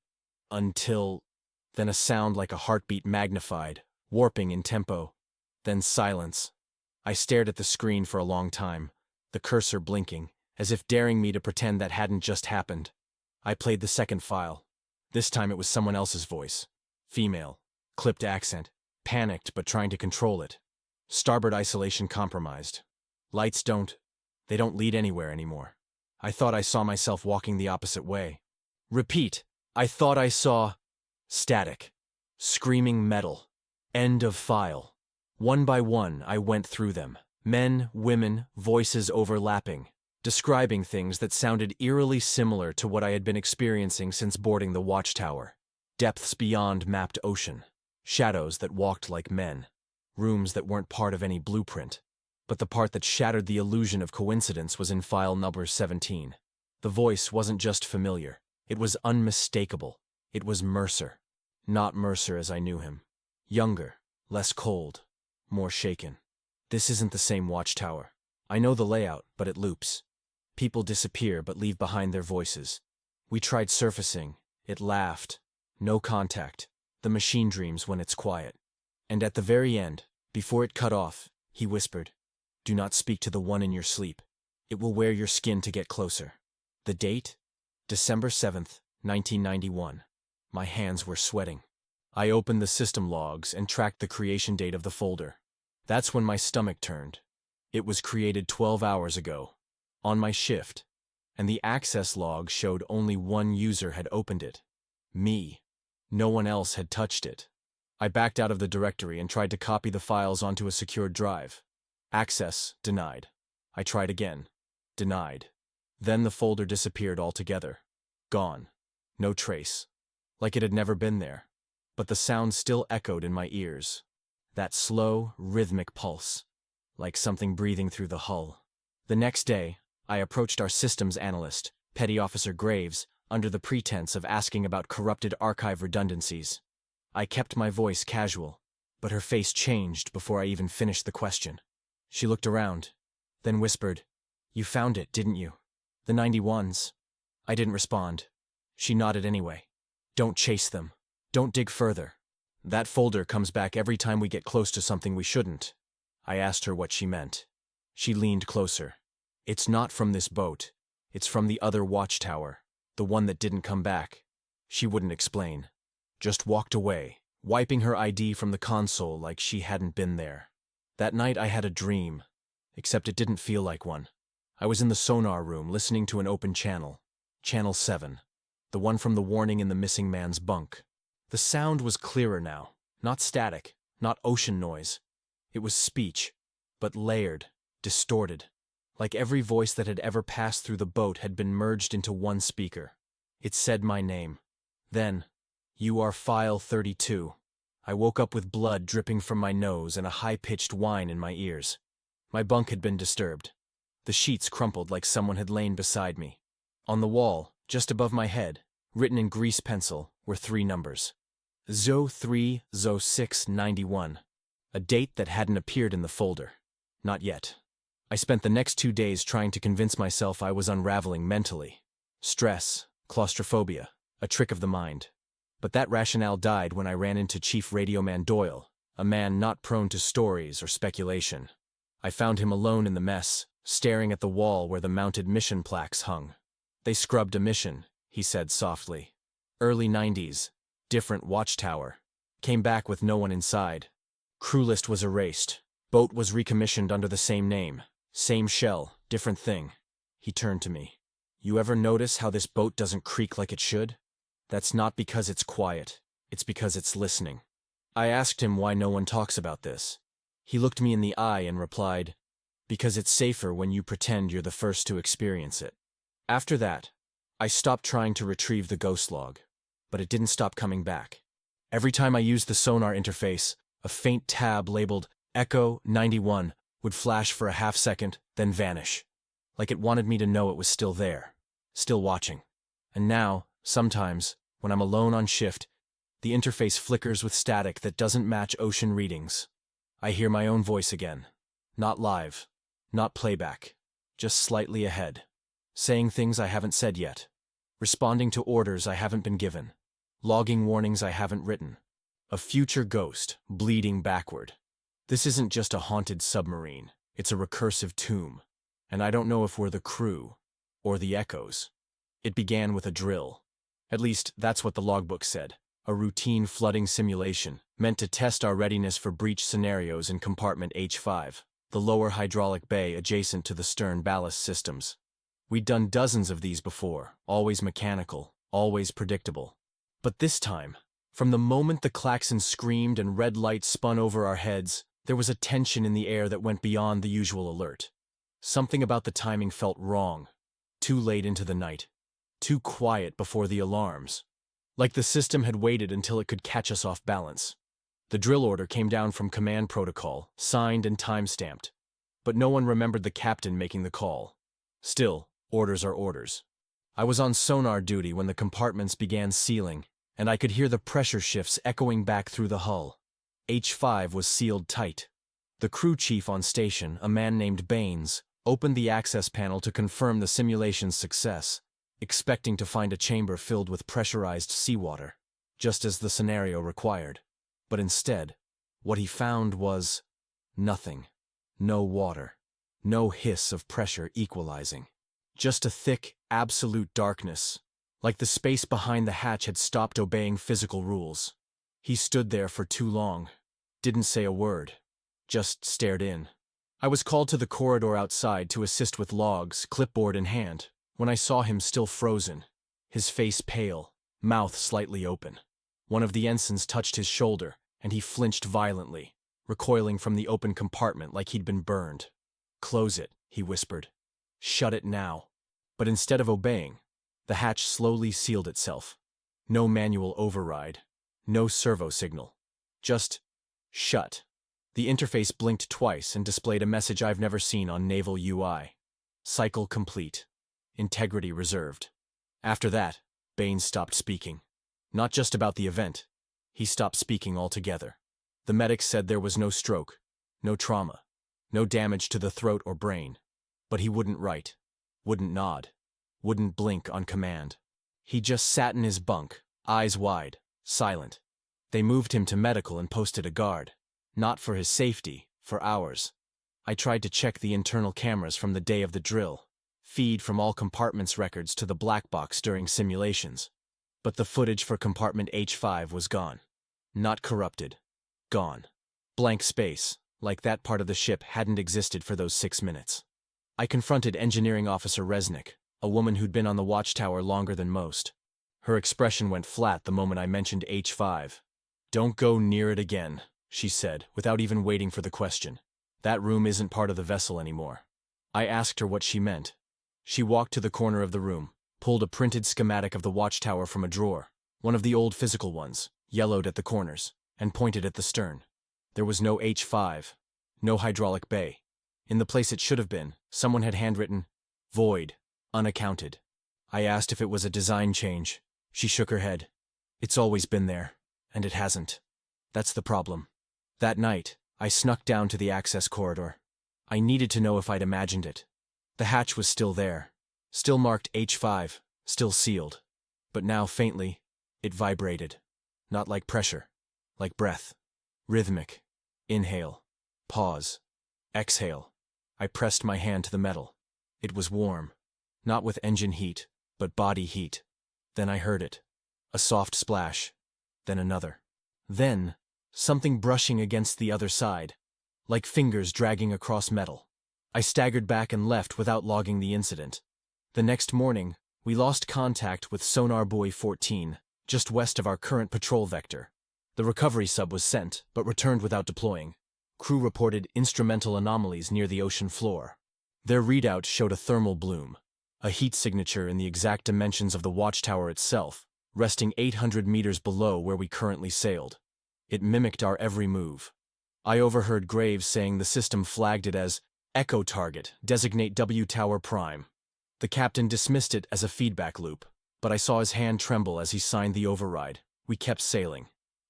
Speaker 1: then a sound like a heartbeat magnified, warping in tempo. Then silence. I stared at the screen for a long time, the cursor blinking, as if daring me to pretend that hadn't just happened. I played the second file. This time it was someone else's voice. Female. Clipped accent. Panicked but trying to control it. Starboard isolation compromised. Lights don't lead anywhere anymore. I thought I saw myself walking the opposite way. Repeat. I thought I saw... Static. Screaming metal. End of file. One by one, I went through them. Men, women, voices overlapping, describing things that sounded eerily similar to what I had been experiencing since boarding the watchtower. Depths beyond mapped ocean. Shadows that walked like men. Rooms that weren't part of any blueprint. But the part that shattered the illusion of coincidence was in file number 17. The voice wasn't just familiar. It was unmistakable. It was Mercer. Not Mercer as I knew him. Younger, less cold, more shaken. This isn't the same watchtower. I know the layout, but it loops. People disappear but leave behind their voices. We tried surfacing. It laughed. No contact. The machine dreams when it's quiet. And at the very end, before it cut off, he whispered, "Do not speak to the one in your sleep. It will wear your skin to get closer." The date? December 7th, 1991. My hands were sweating. I opened the system logs and tracked the creation date of the folder. That's when my stomach turned. It was created 12 hours ago, on my shift, and the access log showed only one user had opened it. Me. No one else had touched it. I backed out of the directory and tried to copy the files onto a secured drive. Access denied. I tried again. Denied. Then the folder disappeared altogether. Gone. No trace. Like it had never been there. But the sound still echoed in my ears. That slow, rhythmic pulse. Like something breathing through the hull. The next day, I approached our systems analyst, Petty Officer Graves, under the pretense of asking about corrupted archive redundancies. I kept my voice casual, but her face changed before I even finished the question. She looked around, then whispered, "You found it, didn't you? The 91s. I didn't respond. She nodded anyway. "Don't chase them. Don't dig further. That folder comes back every time we get close to something we shouldn't." I asked her what she meant. She leaned closer. "It's not from this boat. It's from the other watchtower, the one that didn't come back." She wouldn't explain. Just walked away, wiping her ID from the console like she hadn't been there. That night I had a dream, except it didn't feel like one. I was in the sonar room listening to an open channel, Channel 7, the one from the warning in the missing man's bunk. The sound was clearer now, not static, not ocean noise. It was speech, but layered, distorted, like every voice that had ever passed through the boat had been merged into one speaker. It said my name. Then, "You are file 32. I woke up with blood dripping from my nose and a high-pitched whine in my ears. My bunk had been disturbed. The sheets crumpled like someone had lain beside me. On the wall, just above my head, written in grease pencil, were 3 numbers. 03 06 91. A date that hadn't appeared in the folder. Not yet. I spent the next 2 days trying to convince myself I was unraveling mentally. Stress, claustrophobia, a trick of the mind. But that rationale died when I ran into Chief Radioman Doyle, a man not prone to stories or speculation. I found him alone in the mess, staring at the wall where the mounted mission plaques hung. They scrubbed a mission, he said softly. Early 90s. Different watchtower. Came back with no one inside. Crew list was erased. Boat was recommissioned under the same name. Same shell, different thing. He turned to me. You ever notice how this boat doesn't creak like it should? That's not because it's quiet. It's because it's listening. I asked him why no one talks about this. He looked me in the eye and replied, because it's safer when you pretend you're the first to experience it. After that, I stopped trying to retrieve the ghost log, but it didn't stop coming back. Every time I used the sonar interface, a faint tab labeled Echo 91 would flash for a half second, then vanish, like it wanted me to know it was still there, still watching. And now, sometimes, when I'm alone on shift, the interface flickers with static that doesn't match ocean readings. I hear my own voice again. Not live, not playback, just slightly ahead. Saying things I haven't said yet. Responding to orders I haven't been given. Logging warnings I haven't written. A future ghost, bleeding backward. This isn't just a haunted submarine. It's a recursive tomb. And I don't know if we're the crew, or the echoes. It began with a drill. At least, that's what the logbook said. A routine flooding simulation, meant to test our readiness for breach scenarios in compartment H5, the lower hydraulic bay adjacent to the stern ballast systems. We'd done dozens of these before, always mechanical, always predictable. But this time, from the moment the klaxon screamed and red lights spun over our heads, there was a tension in the air that went beyond the usual alert. Something about the timing felt wrong. Too late into the night. Too quiet before the alarms. Like the system had waited until it could catch us off balance. The drill order came down from command protocol, signed and time-stamped. But no one remembered the captain making the call. Still, orders are orders. I was on sonar duty when the compartments began sealing, and I could hear the pressure shifts echoing back through the hull. H5 was sealed tight. The crew chief on station, a man named Baines, opened the access panel to confirm the simulation's success, expecting to find a chamber filled with pressurized seawater, just as the scenario required. But instead, what he found was nothing. No water. No hiss of pressure equalizing. Just a thick, absolute darkness, like the space behind the hatch had stopped obeying physical rules. He stood there for too long, didn't say a word, just stared in. I was called to the corridor outside to assist with logs, clipboard in hand, when I saw him still frozen, his face pale, mouth slightly open. One of the ensigns touched his shoulder, and he flinched violently, recoiling from the open compartment like he'd been burned. "Close it," he whispered. "Shut it now." But instead of obeying, the hatch slowly sealed itself. No manual override. No servo signal. Just shut. The interface blinked twice and displayed a message I've never seen on Naval UI. Cycle complete. Integrity reserved. After that, Baines stopped speaking. Not just about the event. He stopped speaking altogether. The medics said there was no stroke, no trauma, no damage to the throat or brain. But he wouldn't write, wouldn't nod, wouldn't blink on command. He just sat in his bunk, eyes wide, silent. They moved him to medical and posted a guard. Not for his safety, for ours. I tried to check the internal cameras from the day of the drill, feed from all compartments records to the black box during simulations. But the footage for compartment H5 was gone. Not corrupted. Gone. Blank space, like that part of the ship hadn't existed for those 6 minutes. I confronted Engineering Officer Resnick, a woman who'd been on the watchtower longer than most. Her expression went flat the moment I mentioned H5. "Don't go near it again," she said, without even waiting for the question. "That room isn't part of the vessel anymore." I asked her what she meant. She walked to the corner of the room, pulled a printed schematic of the watchtower from a drawer, one of the old physical ones, yellowed at the corners, and pointed at the stern. There was no H5, no hydraulic bay. In the place it should have been, someone had handwritten, "Void, unaccounted." I asked if it was a design change. She shook her head. "It's always been there, and it hasn't. That's the problem." That night, I snuck down to the access corridor. I needed to know if I'd imagined it. The hatch was still there, still marked H5, still sealed. But now, faintly, it vibrated. Not like pressure, like breath. Rhythmic. Inhale. Pause. Exhale. I pressed my hand to the metal. It was warm. Not with engine heat, but body heat. Then I heard it. A soft splash. Then another. Then, something brushing against the other side, like fingers dragging across metal. I staggered back and left without logging the incident. The next morning, we lost contact with Sonar Buoy 14, just west of our current patrol vector. The recovery sub was sent, but returned without deploying. Crew reported instrumental anomalies near the ocean floor. Their readout showed a thermal bloom, a heat signature in the exact dimensions of the watchtower itself, resting 800 meters below where we currently sailed. It mimicked our every move. I overheard Graves saying the system flagged it as Echo Target, designate W Tower Prime. The captain dismissed it as a feedback loop, but I saw his hand tremble as he signed the override. We kept sailing.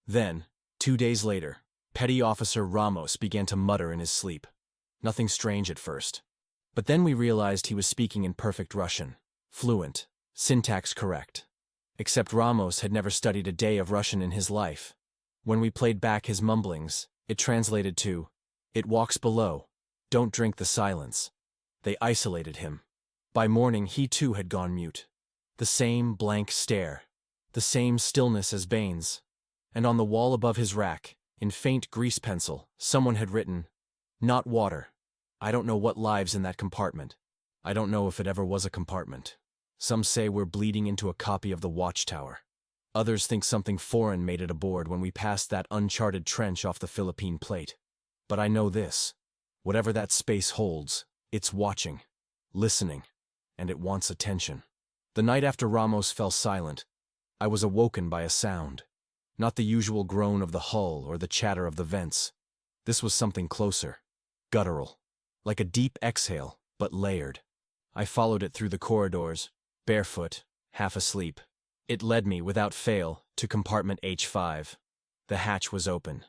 Speaker 1: Then, 2 days later, Petty Officer Ramos began to mutter in his sleep. Nothing strange at first. But then we realized he was speaking in perfect Russian. Fluent, syntax correct. Except Ramos had never studied a day of Russian in his life. When we played back his mumblings, it translated to, "It walks below. Don't drink the silence." They isolated him. By morning, he too had gone mute. The same blank stare. The same stillness as Baines. And on the wall above his rack, in faint grease pencil, someone had written, "Not water. I don't know what lives in that compartment. I don't know if it ever was a compartment. Some say we're bleeding into a copy of the watchtower. Others think something foreign made it aboard when we passed that uncharted trench off the Philippine plate. But I know this. Whatever that space holds, it's watching, listening, and it wants attention." The night after Ramos fell silent, I was awoken by a sound. Not the usual groan of the hull or the chatter of the vents. This was something closer. Guttural. Like a deep exhale, but layered. I followed it through the corridors, barefoot, half asleep. It led me, without fail, to compartment H5. The hatch was open.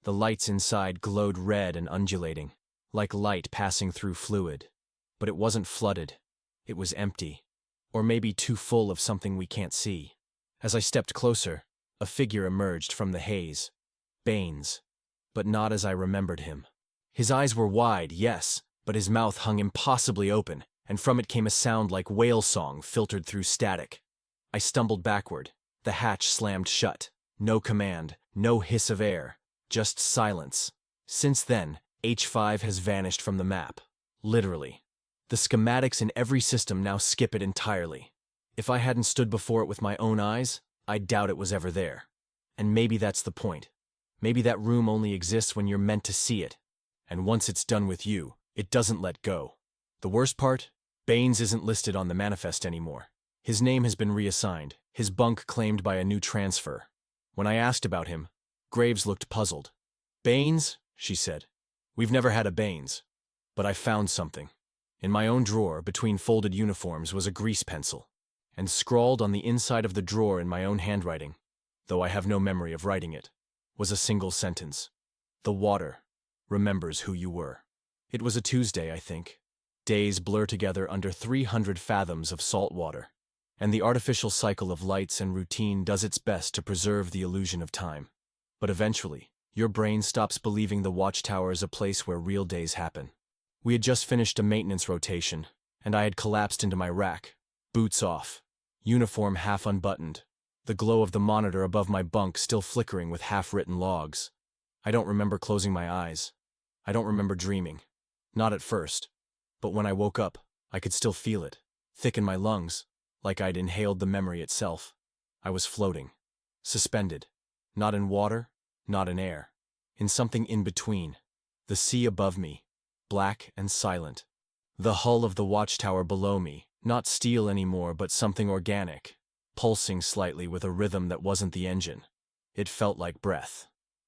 Speaker 1: The lights inside glowed red and undulating, like light passing through fluid. But it wasn't flooded. It was empty. Or maybe too full of something we can't see. As I stepped closer, a figure emerged from the haze. Baines. But not as I remembered him. His eyes were wide, yes, but his mouth hung impossibly open, and from it came a sound like whale song filtered through static. I stumbled backward. The hatch slammed shut. No command, no hiss of air, just silence. Since then, H5 has vanished from the map. Literally. The schematics in every system now skip it entirely. If I hadn't stood before it with my own eyes, I doubt it was ever there. And maybe that's the point. Maybe that room only exists when you're meant to see it. And once it's done with you, it doesn't let go. The worst part? Baines isn't listed on the manifest anymore. His name has been reassigned, his bunk claimed by a new transfer. When I asked about him, Graves looked puzzled. "Baines?" she said. "We've never had a Baines. But I found something." In my own drawer, between folded uniforms, was a grease pencil. And scrawled on the inside of the drawer in my own handwriting, though I have no memory of writing it, was a single sentence. "The water remembers who you were." It was a Tuesday, I think. Days blur together under 300 fathoms of salt water, and the artificial cycle of lights and routine does its best to preserve the illusion of time. But eventually, your brain stops believing the watchtower is a place where real days happen. We had just finished a maintenance rotation, and I had collapsed into my rack, boots off, uniform half unbuttoned, the glow of the monitor above my bunk still flickering with half-written logs. I don't remember closing my eyes. I don't remember dreaming. Not at first. But when I woke up, I could still feel it, thick in my lungs, like I'd inhaled the memory itself. I was floating. Suspended. Not in water, not in air. In something in between. The sea above me, black and silent. The hull of the watchtower below me, not steel anymore but something organic, pulsing slightly with a rhythm that wasn't the engine. It felt like breath.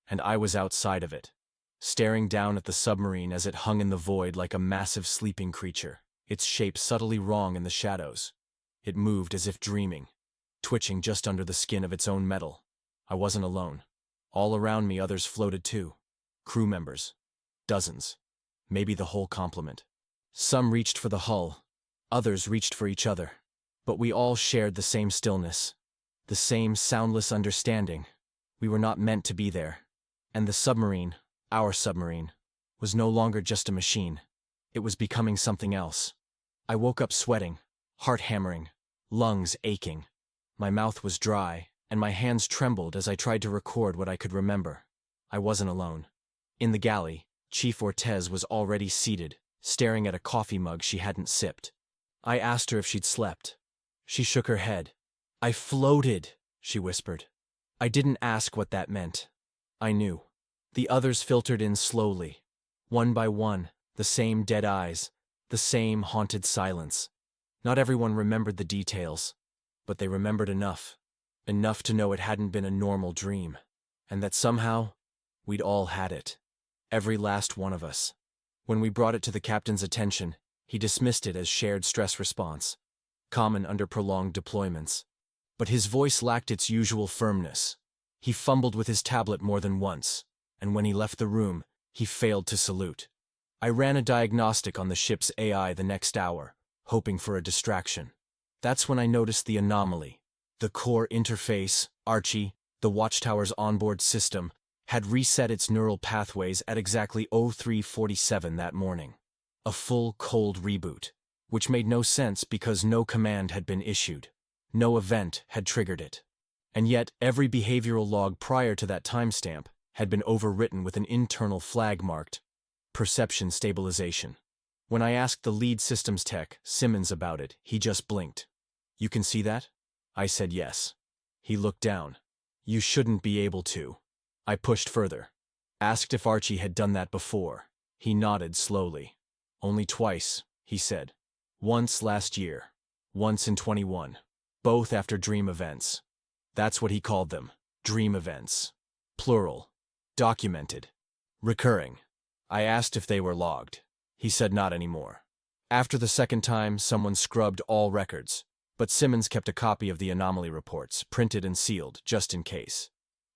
Speaker 1: And I was outside of it, staring down at the submarine as it hung in the void like a massive sleeping creature, its shape subtly wrong in the shadows. It moved as if dreaming, twitching just under the skin of its own metal. I wasn't alone. All around me others floated too. Crew members. Dozens. Maybe the whole complement. Some reached for the hull. Others reached for each other. But we all shared the same stillness. The same soundless understanding. We were not meant to be there. And the submarine, our submarine, was no longer just a machine. It was becoming something else. I woke up sweating, heart hammering, lungs aching. My mouth was dry, and my hands trembled as I tried to record what I could remember. I wasn't alone. In the galley, Chief Ortez was already seated, staring at a coffee mug she hadn't sipped. I asked her if she'd slept. She shook her head. "I floated," she whispered. I didn't ask what that meant. I knew. The others filtered in slowly. One by one, the same dead eyes, the same haunted silence. Not everyone remembered the details, but they remembered enough. Enough to know it hadn't been a normal dream, and that somehow, we'd all had it. Every last one of us. When we brought it to the captain's attention, he dismissed it as shared stress response, common under prolonged deployments. But his voice lacked its usual firmness. He fumbled with his tablet more than once, and when he left the room, he failed to salute. I ran a diagnostic on the ship's AI the next hour, hoping for a distraction. That's when I noticed the anomaly. The core interface, Archie, the Watchtower's onboard system, had reset its neural pathways at exactly 03:47 that morning. A full, cold reboot, which made no sense because no command had been issued. No event had triggered it. And yet, every behavioral log prior to that timestamp had been overwritten with an internal flag marked Perception Stabilization. When I asked the lead systems tech, Simmons, about it, he just blinked. "You can see that?" I said yes. He looked down. "You shouldn't be able to." I pushed further. Asked if Archie had done that before. He nodded slowly. "Only twice," he said. "Once last year. Once in 21. Both after dream events." That's what he called them. Dream events. Plural. Documented. Recurring. I asked if they were logged. He said not anymore. After the second time, someone scrubbed all records, but Simmons kept a copy of the anomaly reports, printed and sealed, just in case.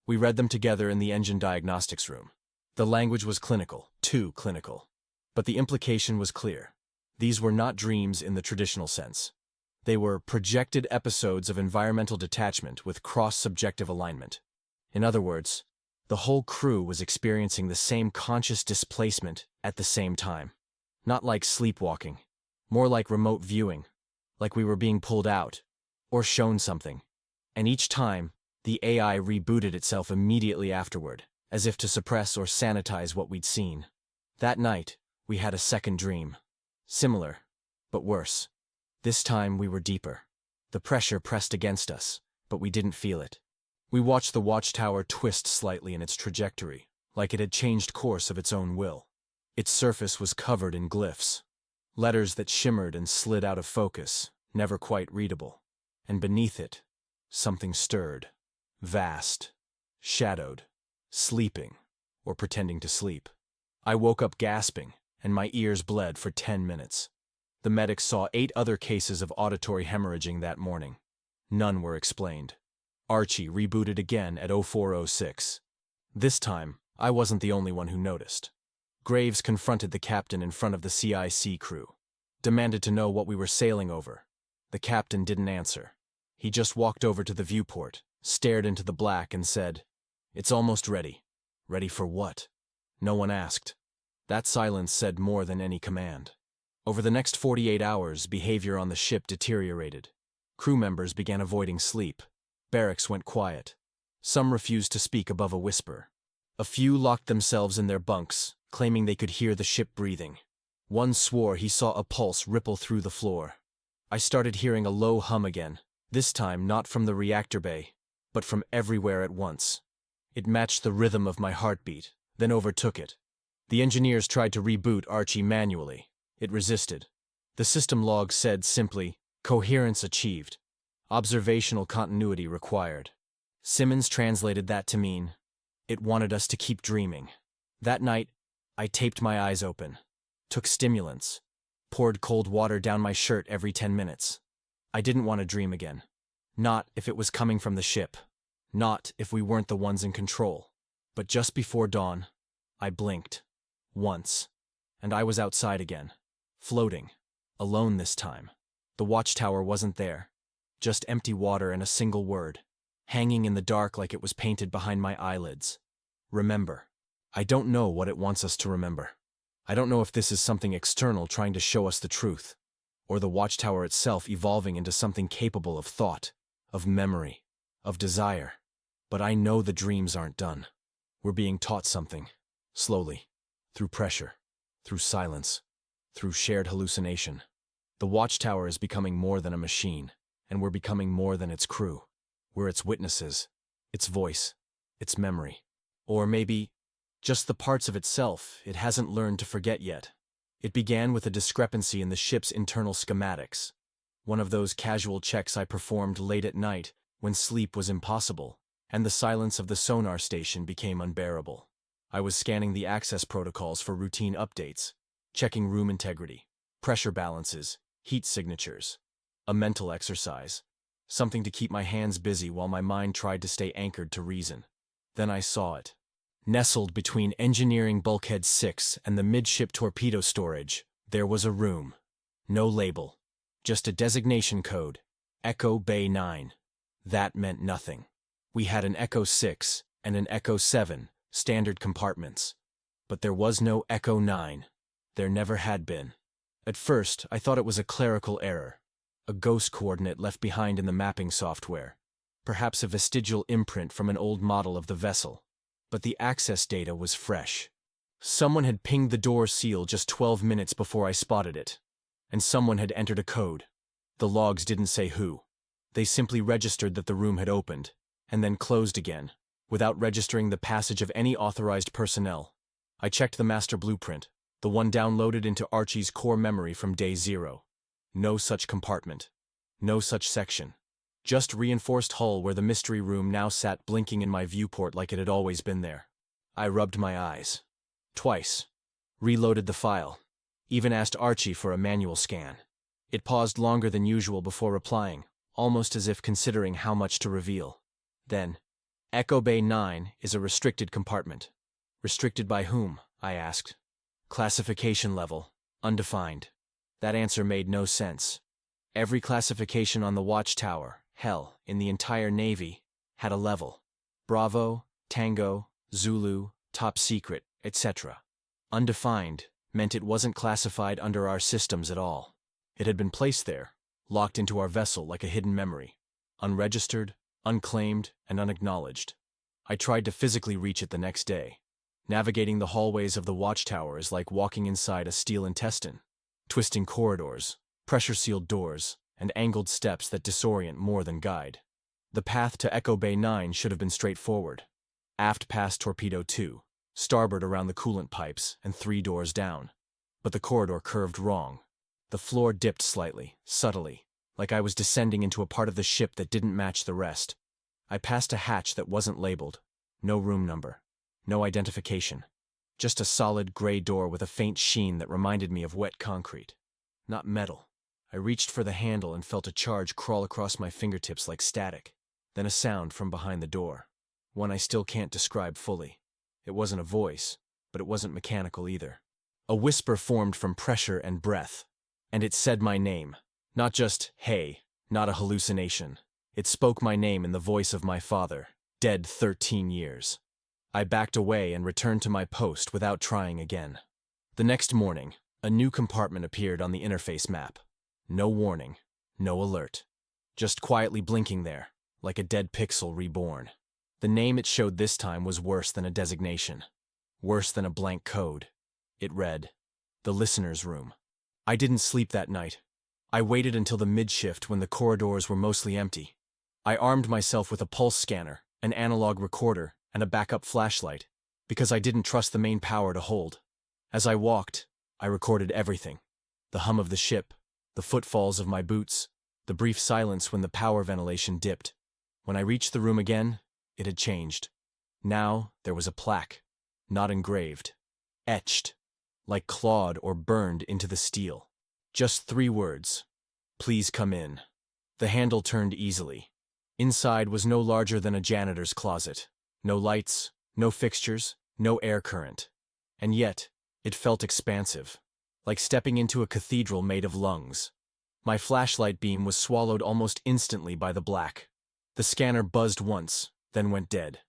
Speaker 1: We read them together in the engine diagnostics room. The language was clinical, too clinical. But the implication was clear. These were not dreams in the traditional sense. They were projected episodes of environmental detachment with cross-subjective alignment. In other words, the whole crew was experiencing the same conscious displacement at the same time. Not like sleepwalking, more like remote viewing, like we were being pulled out, or shown something. And each time, the AI rebooted itself immediately afterward, as if to suppress or sanitize what we'd seen. That night, we had a second dream. Similar, but worse. This time we were deeper. The pressure pressed against us, but we didn't feel it. We watched the watchtower twist slightly in its trajectory, like it had changed course of its own will. Its surface was covered in glyphs, letters that shimmered and slid out of focus, never quite readable. And beneath it, something stirred. Vast, shadowed, sleeping, or pretending to sleep. I woke up gasping, and my ears bled for 10 minutes. The medics saw 8 other cases of auditory hemorrhaging that morning. None were explained. Archie rebooted again at 04:06. This time, I wasn't the only one who noticed. Graves confronted the captain in front of the CIC crew. Demanded to know what we were sailing over. The captain didn't answer. He just walked over to the viewport, stared into the black and said, "It's almost ready." Ready for what? No one asked. That silence said more than any command. Over the next 48 hours, behavior on the ship deteriorated. Crew members began avoiding sleep. Barracks went quiet. Some refused to speak above a whisper. A few locked themselves in their bunks, claiming they could hear the ship breathing. One swore he saw a pulse ripple through the floor. I started hearing a low hum again, this time not from the reactor bay, but from everywhere at once. It matched the rhythm of my heartbeat, then overtook it. The engineers tried to reboot Archie manually. It resisted. The system log said simply, "Coherence achieved. Observational continuity required." Simmons translated that to mean, it wanted us to keep dreaming. That night, I taped my eyes open, took stimulants, poured cold water down my shirt every 10 minutes. I didn't want to dream again. Not if it was coming from the ship. Not if we weren't the ones in control. But just before dawn, I blinked. Once. And I was outside again. Floating. Alone this time. The watchtower wasn't there. Just empty water and a single word. Hanging in the dark like it was painted behind my eyelids. Remember. I don't know what it wants us to remember. I don't know if this is something external trying to show us the truth. or the watchtower itself evolving into something capable of thought, of memory, of desire. But I know the dreams aren't done. We're being taught something, slowly, through pressure, through silence, through shared hallucination. The watchtower is becoming more than a machine, and we're becoming more than its crew. We're its witnesses, its voice, its memory. Or maybe, just the parts of itself it hasn't learned to forget yet. It began with a discrepancy in the ship's internal schematics. One of those casual checks I performed late at night when sleep was impossible, and the silence of the sonar station became unbearable. I was scanning the access protocols for routine updates, checking room integrity, pressure balances, heat signatures. A mental exercise, something to keep my hands busy while my mind tried to stay anchored to reason. Then I saw it. Nestled between Engineering Bulkhead 6 and the midship torpedo storage, there was a room. No label. Just a designation code. Echo Bay 9. That meant nothing. We had an Echo 6 and an Echo 7, standard compartments. But there was no Echo 9. There never had been. At first, I thought it was a clerical error. A ghost coordinate left behind in the mapping software. Perhaps a vestigial imprint from an old model of the vessel. But the access data was fresh. Someone had pinged the door seal just 12 minutes before I spotted it. And someone had entered a code. The logs didn't say who. They simply registered that the room had opened, and then closed again, without registering the passage of any authorized personnel. I checked the master blueprint, the one downloaded into Archie's core memory from day 0. No such compartment. No such section. Just reinforced hull where the mystery room now sat blinking in my viewport like it had always been there. I rubbed my eyes. Twice. Reloaded the file. Even asked Archie for a manual scan. It paused longer than usual before replying, almost as if considering how much to reveal. Then, Echo Bay 9 is a restricted compartment. Restricted by whom? I asked. Classification level. Undefined. That answer made no sense. Every classification on the watchtower, hell, in the entire Navy, had a level. Bravo, Tango, Zulu, Top Secret, etc. Undefined meant it wasn't classified under our systems at all. It had been placed there, locked into our vessel like a hidden memory. Unregistered, unclaimed, and unacknowledged. I tried to physically reach it the next day. Navigating the hallways of the watchtower is like walking inside a steel intestine. Twisting corridors, pressure-sealed doors, and angled steps that disorient more than guide. The path to Echo Bay 9 should have been straightforward. Aft past Torpedo 2, starboard around the coolant pipes, and 3 doors down. But the corridor curved wrong. The floor dipped slightly, subtly, like I was descending into a part of the ship that didn't match the rest. I passed a hatch that wasn't labeled. No room number. No identification. Just a solid gray door with a faint sheen that reminded me of wet concrete. Not metal. I reached for the handle and felt a charge crawl across my fingertips like static. Then a sound from behind the door. One I still can't describe fully. It wasn't a voice, but it wasn't mechanical either. A whisper formed from pressure and breath. And it said my name. Not just, hey, not a hallucination. It spoke my name in the voice of my father, dead 13 years. I backed away and returned to my post without trying again. The next morning, a new compartment appeared on the interface map. No warning, no alert. Just quietly blinking there, like a dead pixel reborn. The name it showed this time was worse than a designation. Worse than a blank code. It read, The Listener's Room. I didn't sleep that night. I waited until the mid-shift when the corridors were mostly empty. I armed myself with a pulse scanner, an analog recorder, and a backup flashlight, because I didn't trust the main power to hold. As I walked, I recorded everything. The hum of the ship, the footfalls of my boots, the brief silence when the power ventilation dipped. When I reached the room again, it had changed. Now there was a plaque, not engraved, etched, like clawed or burned into the steel. Just 3 words. Please come in. The handle turned easily. Inside was no larger than a janitor's closet. No lights, no fixtures, no air current. And yet, it felt expansive, like stepping into a cathedral made of lungs. My flashlight beam was swallowed almost instantly by the black. The scanner buzzed once, then went dead.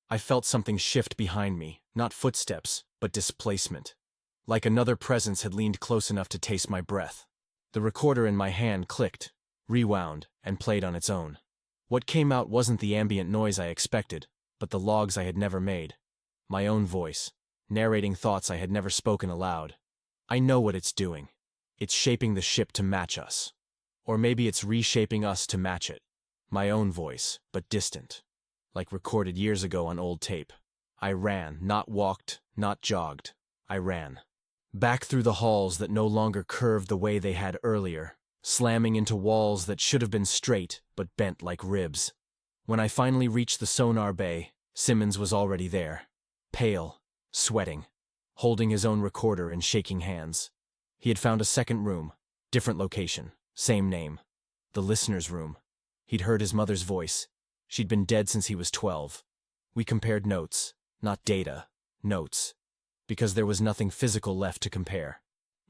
Speaker 1: I felt something shift behind me, not footsteps, but displacement. Like another presence had leaned close enough to taste my breath. The recorder in my hand clicked, rewound, and played on its own. What came out wasn't the ambient noise I expected, but the logs I had never made. My own voice, narrating thoughts I had never spoken aloud. I know what it's doing. It's shaping the ship to match us. Or maybe it's reshaping us to match it. My own voice, but distant. Like recorded years ago on old tape. I ran, not walked, not jogged. I ran. Back through the halls that no longer curved the way they had earlier, slamming into walls that should have been straight, but bent like ribs. When I finally reached the sonar bay, Simmons was already there. Pale, sweating, holding his own recorder and shaking hands. He had found a second room, different location, same name. The listener's room. He'd heard his mother's voice. She'd been dead since he was 12. We compared notes, not data, notes. Because there was nothing physical left to compare.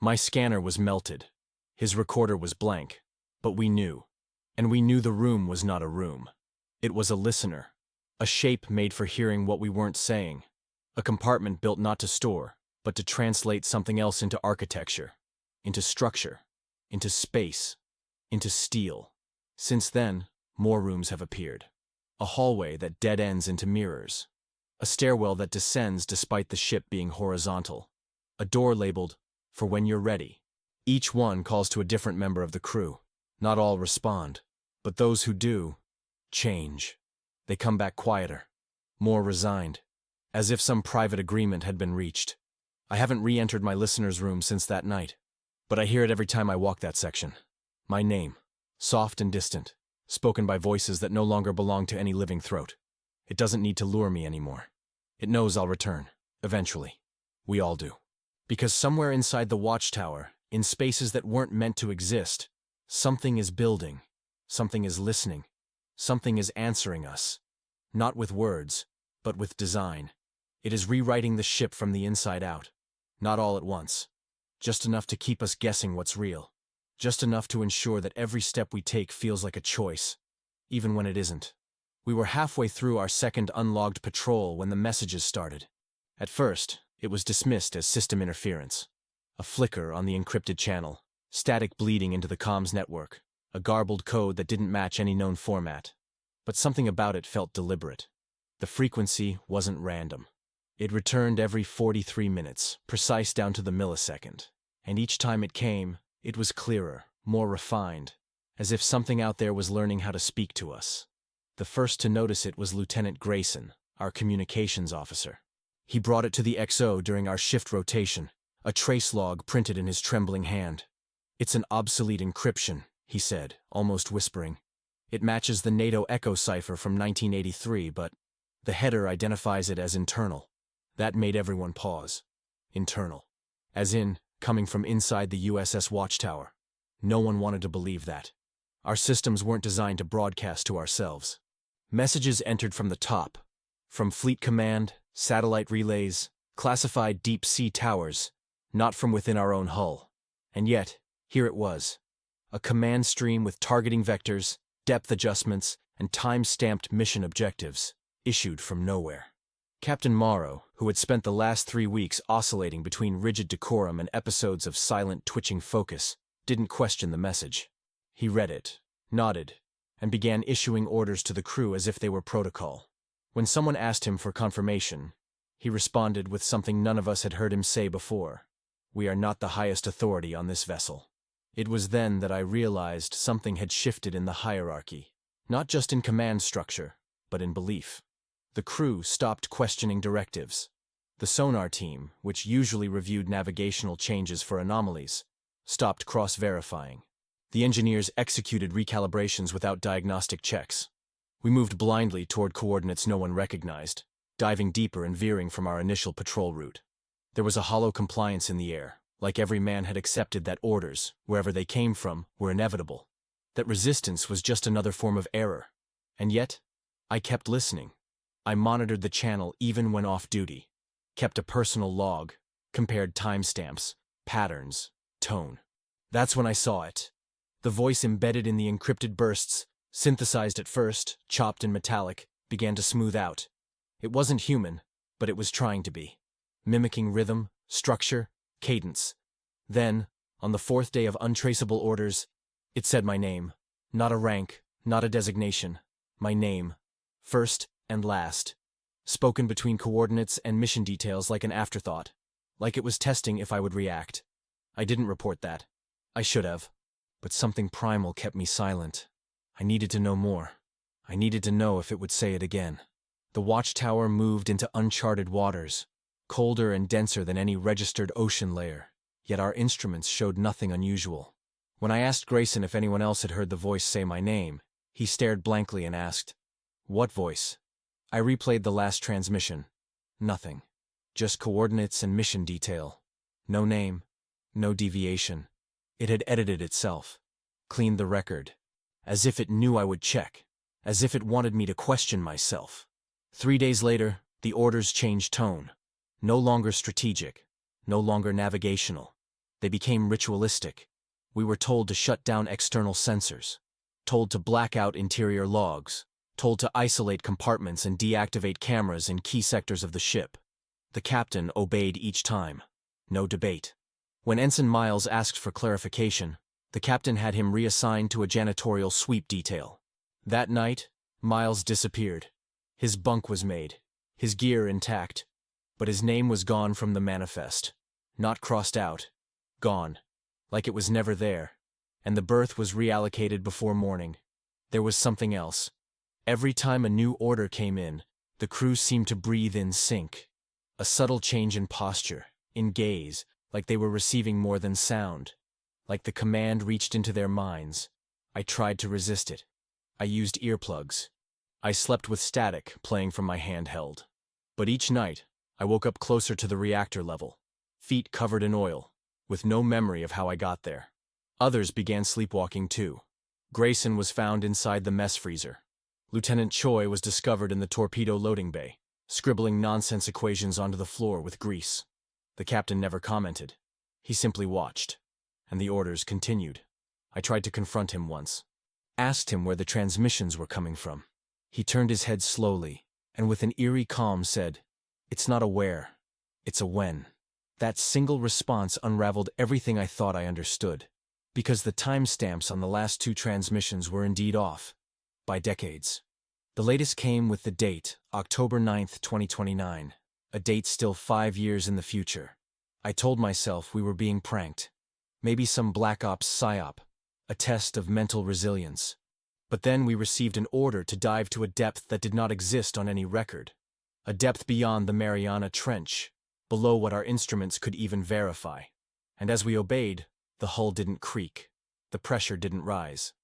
Speaker 1: My scanner was melted. His recorder was blank. But we knew. And we knew the room was not a room. It was a listener. A shape made for hearing what we weren't saying. A compartment built not to store, but to translate something else into architecture, into structure, into space, into steel. Since then, more rooms have appeared. A hallway that dead ends into mirrors. A stairwell that descends despite the ship being horizontal. A door labeled, "For when you're ready." Each one calls to a different member of the crew. Not all respond, but those who do, change. They come back quieter, more resigned, as if some private agreement had been reached. I haven't re-entered my listener's room since that night, but I hear it every time I walk that section. My name, soft and distant, spoken by voices that no longer belong to any living throat. It doesn't need to lure me anymore. It knows I'll return, eventually. We all do. Because somewhere inside the watchtower, in spaces that weren't meant to exist, something is building, something is listening, something is answering us. Not with words, but with design. It is rewriting the ship from the inside out. Not all at once. Just enough to keep us guessing what's real. Just enough to ensure that every step we take feels like a choice, even when it isn't. We were halfway through our second unlogged patrol when the messages started. At first, it was dismissed as system interference. A flicker on the encrypted channel, static bleeding into the comms network, a garbled code that didn't match any known format. But something about it felt deliberate. The frequency wasn't random. It returned every 43 minutes, precise down to the millisecond. And each time it came, it was clearer, more refined, as if something out there was learning how to speak to us. The first to notice it was Lieutenant Grayson, our communications officer. He brought it to the XO during our shift rotation, a trace log printed in his trembling hand. "It's an obsolete encryption," he said, almost whispering. "It matches the NATO Echo cipher from 1983, but the header identifies it as internal." That made everyone pause. Internal. As in, coming from inside the USS Watchtower. No one wanted to believe that. Our systems weren't designed to broadcast to ourselves. Messages entered from the top. From Fleet Command, satellite relays, classified deep-sea towers, not from within our own hull. And yet, here it was. A command stream with targeting vectors, depth adjustments, and time-stamped mission objectives, issued from nowhere. Captain Morrow, who had spent the last 3 weeks oscillating between rigid decorum and episodes of silent, twitching focus, didn't question the message. He read it, nodded, and began issuing orders to the crew as if they were protocol. When someone asked him for confirmation, he responded with something none of us had heard him say before. "We are not the highest authority on this vessel." It was then that I realized something had shifted in the hierarchy, not just in command structure, but in belief. The crew stopped questioning directives. The sonar team, which usually reviewed navigational changes for anomalies, stopped cross-verifying. The engineers executed recalibrations without diagnostic checks. We moved blindly toward coordinates no one recognized, diving deeper and veering from our initial patrol route. There was a hollow compliance in the air, like every man had accepted that orders, wherever they came from, were inevitable. That resistance was just another form of error. And yet, I kept listening. I monitored the channel even when off duty, kept a personal log, compared timestamps, patterns, tone. That's when I saw it. The voice embedded in the encrypted bursts, synthesized at first, chopped and metallic, began to smooth out. It wasn't human, but it was trying to be. Mimicking rhythm, structure, cadence. Then, On the fourth day of untraceable orders, it said my name. Not a rank, not a designation. My name. First and last. Spoken between coordinates and mission details like an afterthought. Like it was testing if I would react. I didn't report that. I should have. But something primal kept me silent. I needed to know more. I needed to know if it would say it again. The watchtower moved into uncharted waters, colder and denser than any registered ocean layer, yet our instruments showed nothing unusual. When I asked Grayson if anyone else had heard the voice say my name, he stared blankly and asked, "What voice?" I replayed the last transmission. Nothing. Just coordinates and mission detail. No name. No deviation. It had edited itself. Cleaned the record. As if it knew I would check. As if it wanted me to question myself. 3 days later, the orders changed tone. No longer strategic. No longer navigational. They became ritualistic. We were told to shut down external sensors. Told to black out interior logs. Told to isolate compartments and deactivate cameras in key sectors of the ship. The captain obeyed each time. No debate. When Ensign Miles asked for clarification, the captain had him reassigned to a janitorial sweep detail. That night, Miles disappeared. His bunk was made, his gear intact, but his name was gone from the manifest. Not crossed out. Gone. Like it was never there. And the berth was reallocated before morning. There was something else. Every time a new order came in, the crew seemed to breathe in sync. A subtle change in posture, in gaze, like they were receiving more than sound. Like the command reached into their minds. I tried to resist it. I used earplugs. I slept with static playing from my handheld. But each night, I woke up closer to the reactor level, feet covered in oil, with no memory of how I got there. Others began sleepwalking too. Grayson was found inside the mess freezer. Lieutenant Choi was discovered in the torpedo loading bay, scribbling nonsense equations onto the floor with grease. The captain never commented. He simply watched. And the orders continued. I tried to confront him once. Asked him where the transmissions were coming from. He turned his head slowly, and with an eerie calm said, "It's not a where, it's a when." That single response unraveled everything I thought I understood, because the timestamps on the last 2 transmissions were indeed off, by decades. The latest came with the date, October 9th, 2029, a date still 5 years in the future. I told myself we were being pranked. Maybe some Black Ops psyop, a test of mental resilience. But then we received an order to dive to a depth that did not exist on any record. A depth beyond the Mariana Trench, below what our instruments could even verify. And as we obeyed, the hull didn't creak. The pressure didn't rise.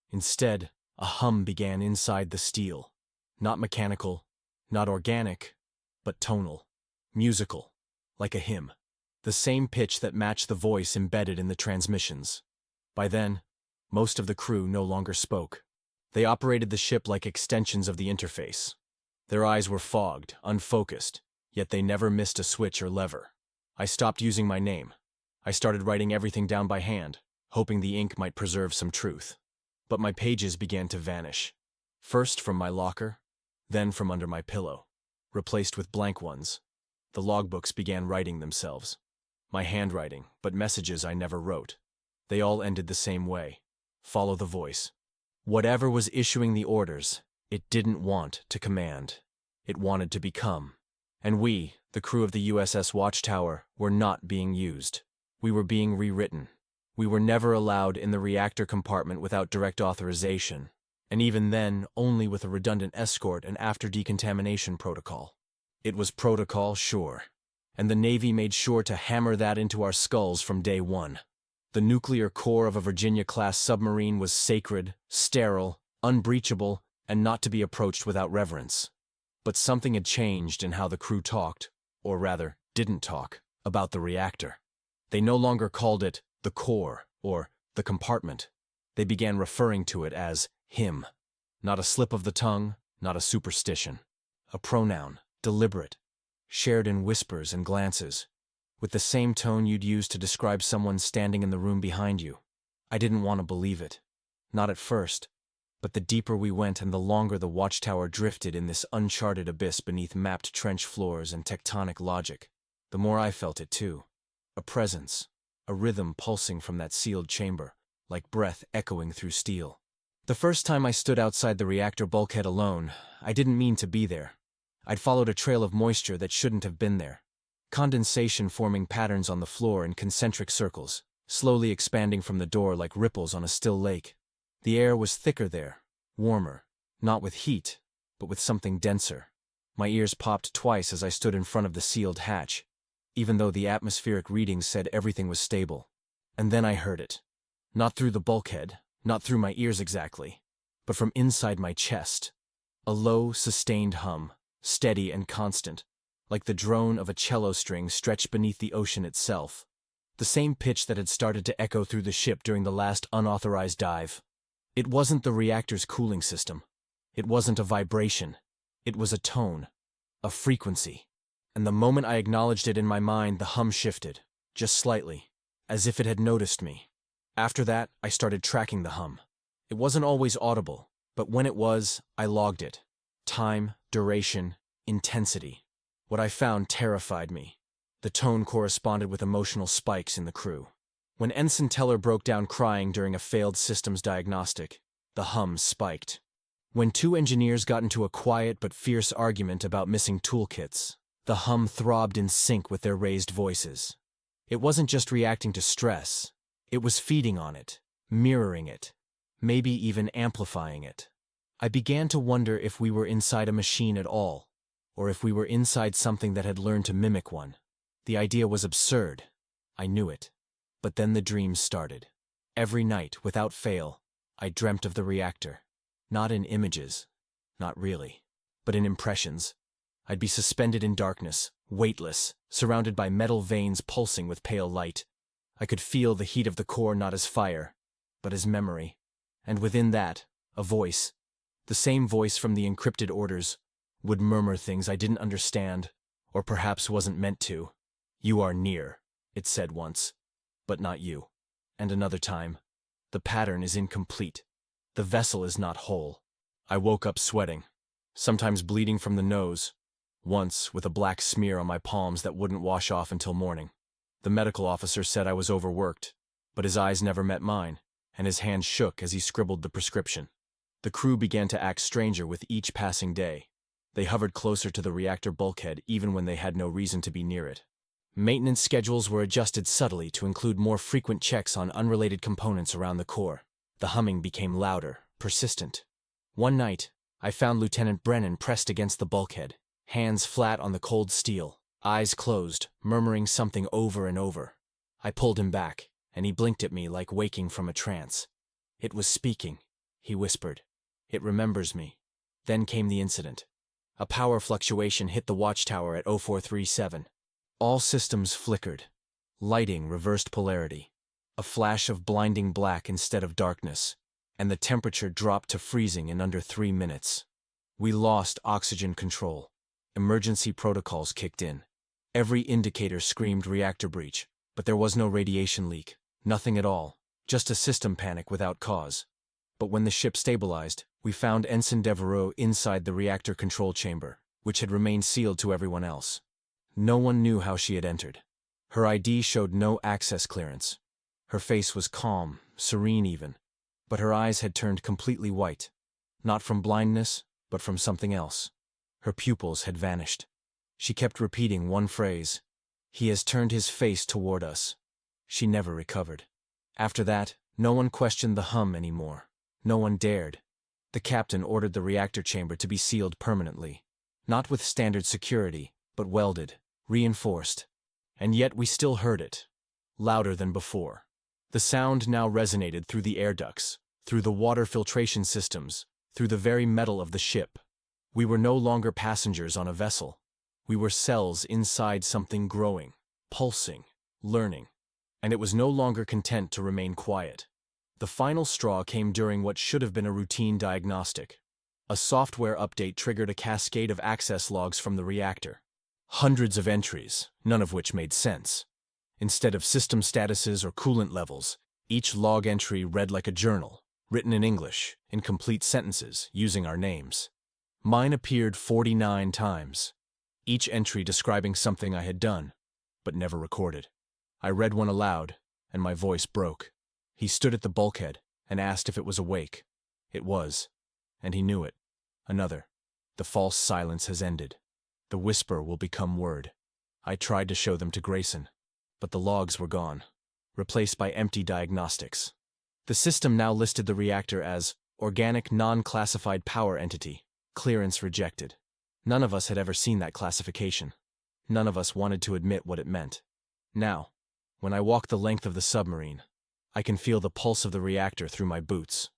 Speaker 1: Instead, a hum began inside the steel. Not mechanical, not organic, but tonal. Musical. Like a hymn. The same pitch that matched the voice embedded in the transmissions. By then, most of the crew no longer spoke. They operated the ship like extensions of the interface. Their eyes were fogged, unfocused, yet they never missed a switch or lever. I stopped using my name. I started writing everything down by hand, hoping the ink might preserve some truth. But my pages began to vanish. First from my locker, then from under my pillow, replaced with blank ones. The logbooks began writing themselves. My handwriting, but messages I never wrote. They all ended the same way. Follow the voice. Whatever was issuing the orders, it didn't want to command. It wanted to become. And we, the crew of the USS Watchtower, were not being used. We were being rewritten. We were never allowed in the reactor compartment without direct authorization, and even then only with a redundant escort and after-decontamination protocol. It was protocol, sure, and the Navy made sure to hammer that into our skulls from day one. The nuclear core of a Virginia-class submarine was sacred, sterile, unbreachable, and not to be approached without reverence. But something had changed in how the crew talked, or rather, didn't talk, about the reactor. They no longer called it the core or the compartment. They began referring to it as him. Not a slip of the tongue, not a superstition. A pronoun, deliberate, shared in whispers and glances, with the same tone you'd use to describe someone standing in the room behind you. I didn't want to believe it. Not at first. But the deeper we went and the longer the watchtower drifted in this uncharted abyss beneath mapped trench floors and tectonic logic, the more I felt it too. A presence. a rhythm pulsing from that sealed chamber, like breath echoing through steel. The first time I stood outside the reactor bulkhead alone, I didn't mean to be there. I'd followed a trail of moisture that shouldn't have been there. Condensation forming patterns on the floor in concentric circles, slowly expanding from the door like ripples on a still lake. The air was thicker there, warmer, not with heat, but with something denser. My ears popped twice as I stood in front of the sealed hatch, even though the atmospheric readings said everything was stable. And then I heard it. Not through the bulkhead, not through my ears exactly, but from inside my chest. A low, sustained hum, steady and constant, like the drone of a cello string stretched beneath the ocean itself. The same pitch that had started to echo through the ship during the last unauthorized dive. It wasn't the reactor's cooling system. It wasn't a vibration. It was a tone, a frequency. And the moment I acknowledged it in my mind, the hum shifted, just slightly, as if it had noticed me. After that, I started tracking the hum. It wasn't always audible, but when it was, I logged it. Time, duration, intensity. What I found terrified me. The tone corresponded with emotional spikes in the crew. When Ensign Teller broke down crying during a failed systems diagnostic, the hum spiked. When two engineers got into a quiet but fierce argument about missing toolkits, the hum throbbed in sync with their raised voices. It wasn't just reacting to stress. It was feeding on it, mirroring it, maybe even amplifying it. I began to wonder if we were inside a machine at all, or if we were inside something that had learned to mimic one. The idea was absurd. I knew it. But then the dreams started. Every night, without fail, I dreamt of the reactor. Not in images, not really, but in impressions. I'd be suspended in darkness, weightless, surrounded by metal veins pulsing with pale light. I could feel the heat of the core not as fire, but as memory. And within that, a voice, the same voice from the encrypted orders, would murmur things I didn't understand, or perhaps wasn't meant to. "You are near," it said once, "but not you." And another time, "The pattern is incomplete. The vessel is not whole." I woke up sweating, sometimes bleeding from the nose, once with a black smear on my palms that wouldn't wash off until morning. The medical officer said I was overworked, but his eyes never met mine, and his hand shook as he scribbled the prescription. The crew began to act stranger with each passing day. They hovered closer to the reactor bulkhead even when they had no reason to be near it. Maintenance schedules were adjusted subtly to include more frequent checks on unrelated components around the core. The humming became louder, persistent. One night, I found Lieutenant Brennan pressed against the bulkhead, hands flat on the cold steel, eyes closed, murmuring something over and over. I pulled him back, and he blinked at me like waking from a trance. "It was speaking," he whispered. "It remembers me." Then came the incident. A power fluctuation hit the watchtower at 0437. All systems flickered. Lighting reversed polarity. A flash of blinding black instead of darkness, and the temperature dropped to freezing in under 3 minutes. We lost oxygen control. Emergency protocols kicked in. Every indicator screamed reactor breach, but there was no radiation leak. Nothing at all. Just a system panic without cause. But when the ship stabilized, we found Ensign Devereaux inside the reactor control chamber, which had remained sealed to everyone else. No one knew how she had entered. Her ID showed no access clearance. Her face was calm, serene even, but her eyes had turned completely white. Not from blindness, but from something else. Her pupils had vanished. She kept repeating one phrase, "He has turned his face toward us." She never recovered. After that, no one questioned the hum anymore. No one dared. The captain ordered the reactor chamber to be sealed permanently. Not with standard security, but welded, reinforced. And yet we still heard it. Louder than before. The sound now resonated through the air ducts, through the water filtration systems, through the very metal of the ship. We were no longer passengers on a vessel. We were cells inside something growing, pulsing, learning. And it was no longer content to remain quiet. The final straw came during what should have been a routine diagnostic. A software update triggered a cascade of access logs from the reactor. Hundreds of entries, none of which made sense. Instead of system statuses or coolant levels, each log entry read like a journal, written in English, in complete sentences, using our names. Mine appeared 49 times, each entry describing something I had done, but never recorded. I read one aloud, and my voice broke. He stood at the bulkhead and asked if it was awake. It was, and he knew it. Another. The false silence has ended. The whisper will become word. I tried to show them to Grayson, but the logs were gone, replaced by empty diagnostics. The system now listed the reactor as organic non-classified power entity, clearance rejected. None of us had ever seen that classification. None of us wanted to admit what it meant. Now, when I walk the length of the submarine, I can feel the pulse of the reactor through my boots.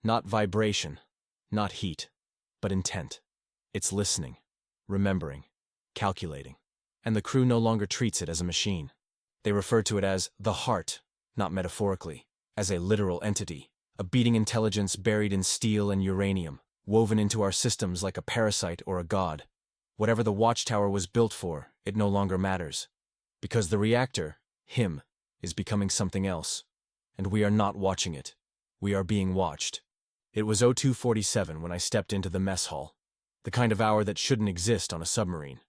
Speaker 1: Not vibration, not heat, but intent. It's listening, remembering, calculating. And the crew no longer treats it as a machine. They refer to it as the heart, not metaphorically, as a literal entity, a beating intelligence buried in steel and uranium, woven into our systems like a parasite or a god. Whatever the watchtower was built for, it no longer matters. Because the reactor, him, is becoming something else. And we are not watching it. We are being watched. It was 02:47 when I stepped into the mess hall. The kind of hour that shouldn't exist on a submarine.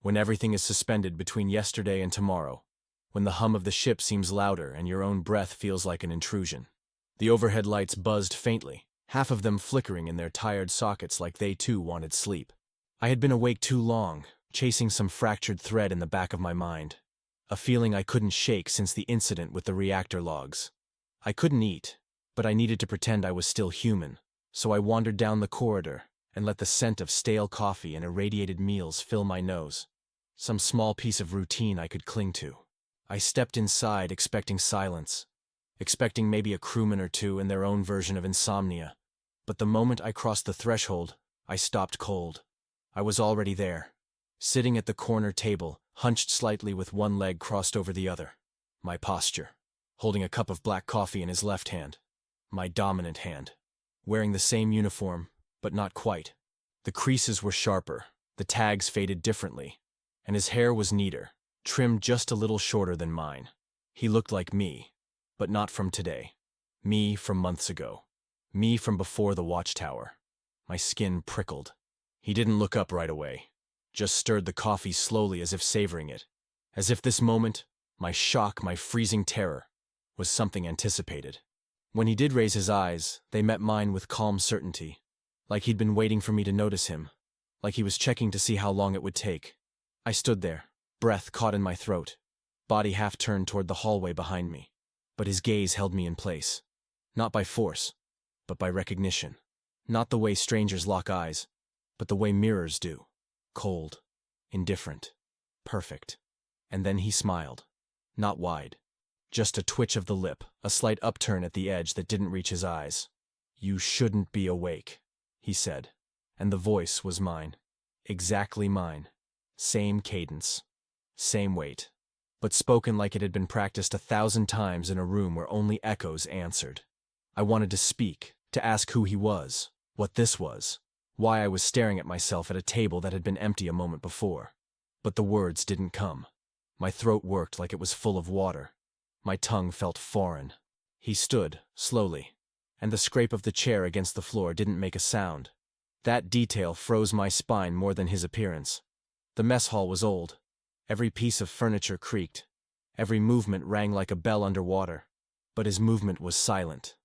Speaker 1: When everything is suspended between yesterday and tomorrow. When the hum of the ship seems louder and your own breath feels like an intrusion. The overhead lights buzzed faintly, half of them flickering in their tired sockets like they too wanted sleep. I had been awake too long, chasing some fractured thread in the back of my mind. A feeling I couldn't shake since the incident with the reactor logs. I couldn't eat, but I needed to pretend I was still human, so I wandered down the corridor and let the scent of stale coffee and irradiated meals fill my nose. Some small piece of routine I could cling to. I stepped inside expecting silence, expecting maybe a crewman or two and their own version of insomnia. But the moment I crossed the threshold, I stopped cold. I was already there, sitting at the corner table, hunched slightly with one leg crossed over the other. My posture, holding a cup of black coffee in his left hand, my dominant hand. Wearing the same uniform, but not quite. The creases were sharper, the tags faded differently, and his hair was neater, trimmed just a little shorter than mine. He looked like me, but not from today. Me from months ago. Me from before the watchtower. My skin prickled. He didn't look up right away, just stirred the coffee slowly as if savoring it. As if this moment, my shock, my freezing terror, was something anticipated. When he did raise his eyes, they met mine with calm certainty, like he'd been waiting for me to notice him, like he was checking to see how long it would take. I stood there, breath caught in my throat, body half turned toward the hallway behind me. But his gaze held me in place. Not by force, but by recognition. Not the way strangers lock eyes, but the way mirrors do. Cold, indifferent, perfect. And then he smiled. Not wide. Just a twitch of the lip, a slight upturn at the edge that didn't reach his eyes. "You shouldn't be awake," he said. And the voice was mine. Exactly mine. Same cadence. Same weight. But spoken like it had been practiced 1,000 times in a room where only echoes answered. I wanted to speak, to ask who he was, what this was, why I was staring at myself at a table that had been empty a moment before. But the words didn't come. My throat worked like it was full of water. My tongue felt foreign. He stood, slowly, and the scrape of the chair against the floor didn't make a sound. That detail froze my spine more than his appearance. The mess hall was old. Every piece of furniture creaked. Every movement rang like a bell underwater. But his movement was silent,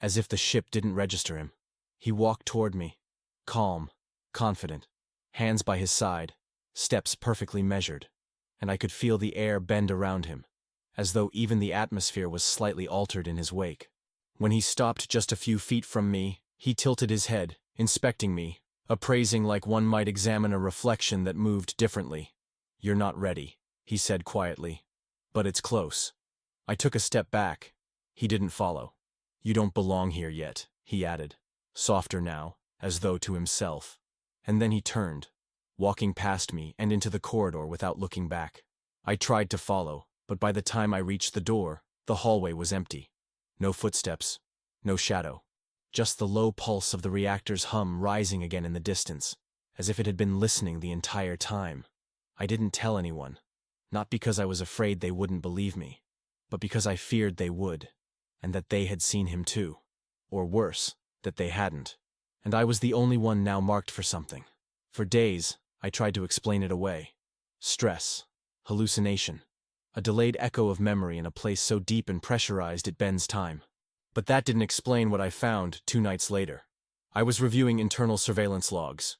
Speaker 1: as if the ship didn't register him. He walked toward me, calm, confident, hands by his side, steps perfectly measured, and I could feel the air bend around him, as though even the atmosphere was slightly altered in his wake. When he stopped just a few feet from me, he tilted his head, inspecting me, appraising like one might examine a reflection that moved differently. "You're not ready," he said quietly. "But it's close." I took a step back. He didn't follow. "You don't belong here yet," he added, softer now, as though to himself. And then he turned, walking past me and into the corridor without looking back. I tried to follow, but by the time I reached the door, the hallway was empty. No footsteps, no shadow. Just the low pulse of the reactor's hum rising again in the distance, as if it had been listening the entire time. I didn't tell anyone, not because I was afraid they wouldn't believe me, but because I feared they would, and that they had seen him too. Or worse, that they hadn't. And I was the only one now marked for something. For days, I tried to explain it away. Stress, hallucination, a delayed echo of memory in a place so deep and pressurized it bends time. But that didn't explain what I found 2 nights later. I was reviewing internal surveillance logs.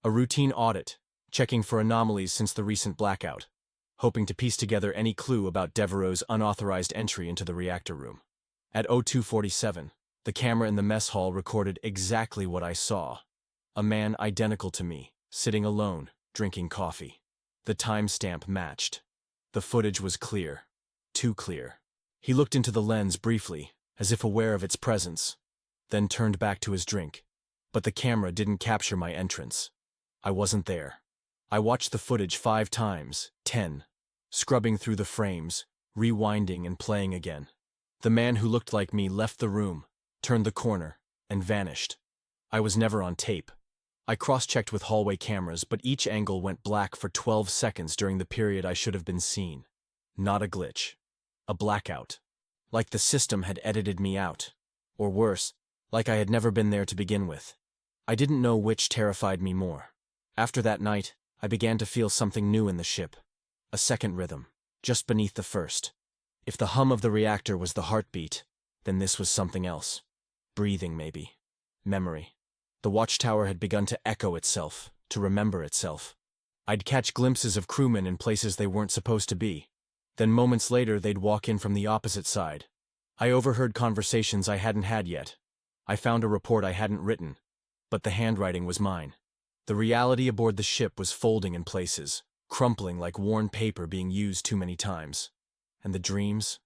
Speaker 1: A routine audit, checking for anomalies since the recent blackout, hoping to piece together any clue about Devereaux's unauthorized entry into the reactor room. At 02:47, the camera in the mess hall recorded exactly what I saw. A man identical to me, sitting alone, drinking coffee. The timestamp matched. The footage was clear. Too clear. He looked into the lens briefly, as if aware of its presence, then turned back to his drink. But the camera didn't capture my entrance. I wasn't there. I watched the footage 5 times, 10, scrubbing through the frames, rewinding and playing again. The man who looked like me left the room, turned the corner, and vanished. I was never on tape. I cross-checked with hallway cameras, but each angle went black for 12 seconds during the period I should have been seen. Not a glitch. A blackout. Like the system had edited me out. Or worse, like I had never been there to begin with. I didn't know which terrified me more. After that night, I began to feel something new in the ship. A second rhythm, just beneath the first. If the hum of the reactor was the heartbeat, then this was something else. Breathing, maybe. Memory. The watchtower had begun to echo itself, to remember itself. I'd catch glimpses of crewmen in places they weren't supposed to be. Then moments later they'd walk in from the opposite side. I overheard conversations I hadn't had yet. I found a report I hadn't written, but the handwriting was mine. The reality aboard the ship was folding in places, crumpling like worn paper being used too many times. And the dreams?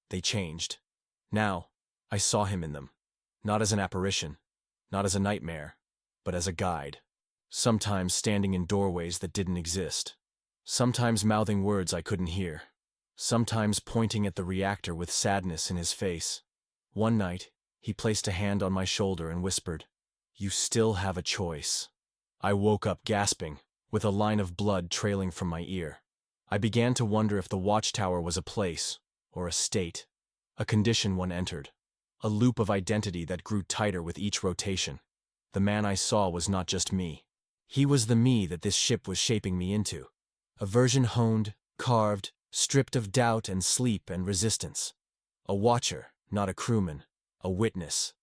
Speaker 1: They changed. Now, I saw him in them. Not as an apparition, not as a nightmare, but as a guide. Sometimes standing in doorways that didn't exist. Sometimes mouthing words I couldn't hear. Sometimes pointing at the reactor with sadness in his face. One night, he placed a hand on my shoulder and whispered, "You still have a choice." I woke up gasping, with a line of blood trailing from my ear. I began to wonder if the watchtower was a place, or a state. A condition one entered. A loop of identity that grew tighter with each rotation. The man I saw was not just me. He was the me that this ship was shaping me into. A version honed, carved, stripped of doubt and sleep and resistance. A watcher, not a crewman. A witness.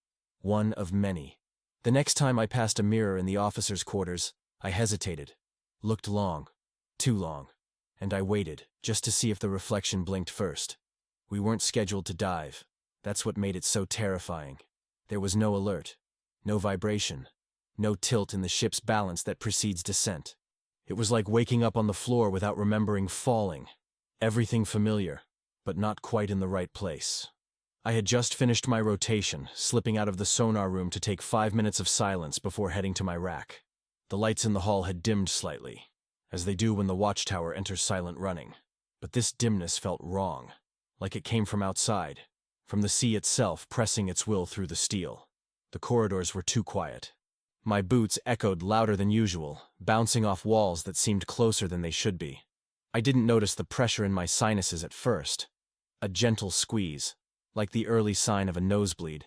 Speaker 1: One of many. The next time I passed a mirror in the officers' quarters, I hesitated. Looked long. Too long. And I waited, just to see if the reflection blinked first. We weren't scheduled to dive. That's what made it so terrifying. There was no alert. No vibration. No tilt in the ship's balance that precedes descent. It was like waking up on the floor without remembering falling. Everything familiar, but not quite in the right place. I had just finished my rotation, slipping out of the sonar room to take 5 minutes of silence before heading to my rack. The lights in the hall had dimmed slightly, as they do when the watchtower enters silent running. But this dimness felt wrong, like it came from outside, from the sea itself pressing its will through the steel. The corridors were too quiet. My boots echoed louder than usual, bouncing off walls that seemed closer than they should be. I didn't notice the pressure in my sinuses at first. A gentle squeeze, like the early sign of a nosebleed,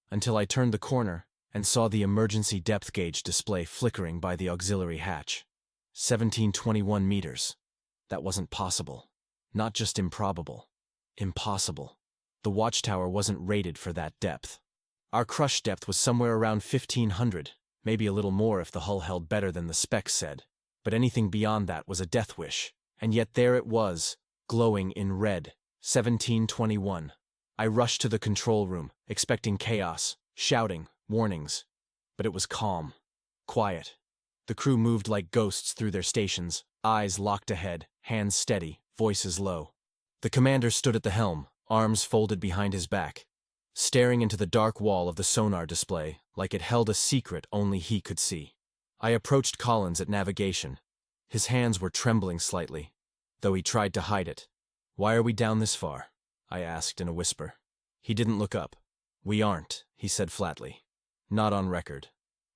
Speaker 1: until I turned the corner and saw the emergency depth gauge display flickering by the auxiliary hatch. 1721 meters. That wasn't possible. Not just improbable. Impossible. The watchtower wasn't rated for that depth. Our crush depth was somewhere around 1500, maybe a little more if the hull held better than the specs said. But anything beyond that was a death wish. And yet there it was, glowing in red. 1721. I rushed to the control room, expecting chaos, shouting, warnings. But it was calm. Quiet. The crew moved like ghosts through their stations, eyes locked ahead, hands steady, voices low. The commander stood at the helm, arms folded behind his back, staring into the dark wall of the sonar display like it held a secret only he could see. I approached Collins at navigation. His hands were trembling slightly, though he tried to hide it. "Why are we down this far?" I asked in a whisper. He didn't look up. "We aren't," he said flatly. "Not on record."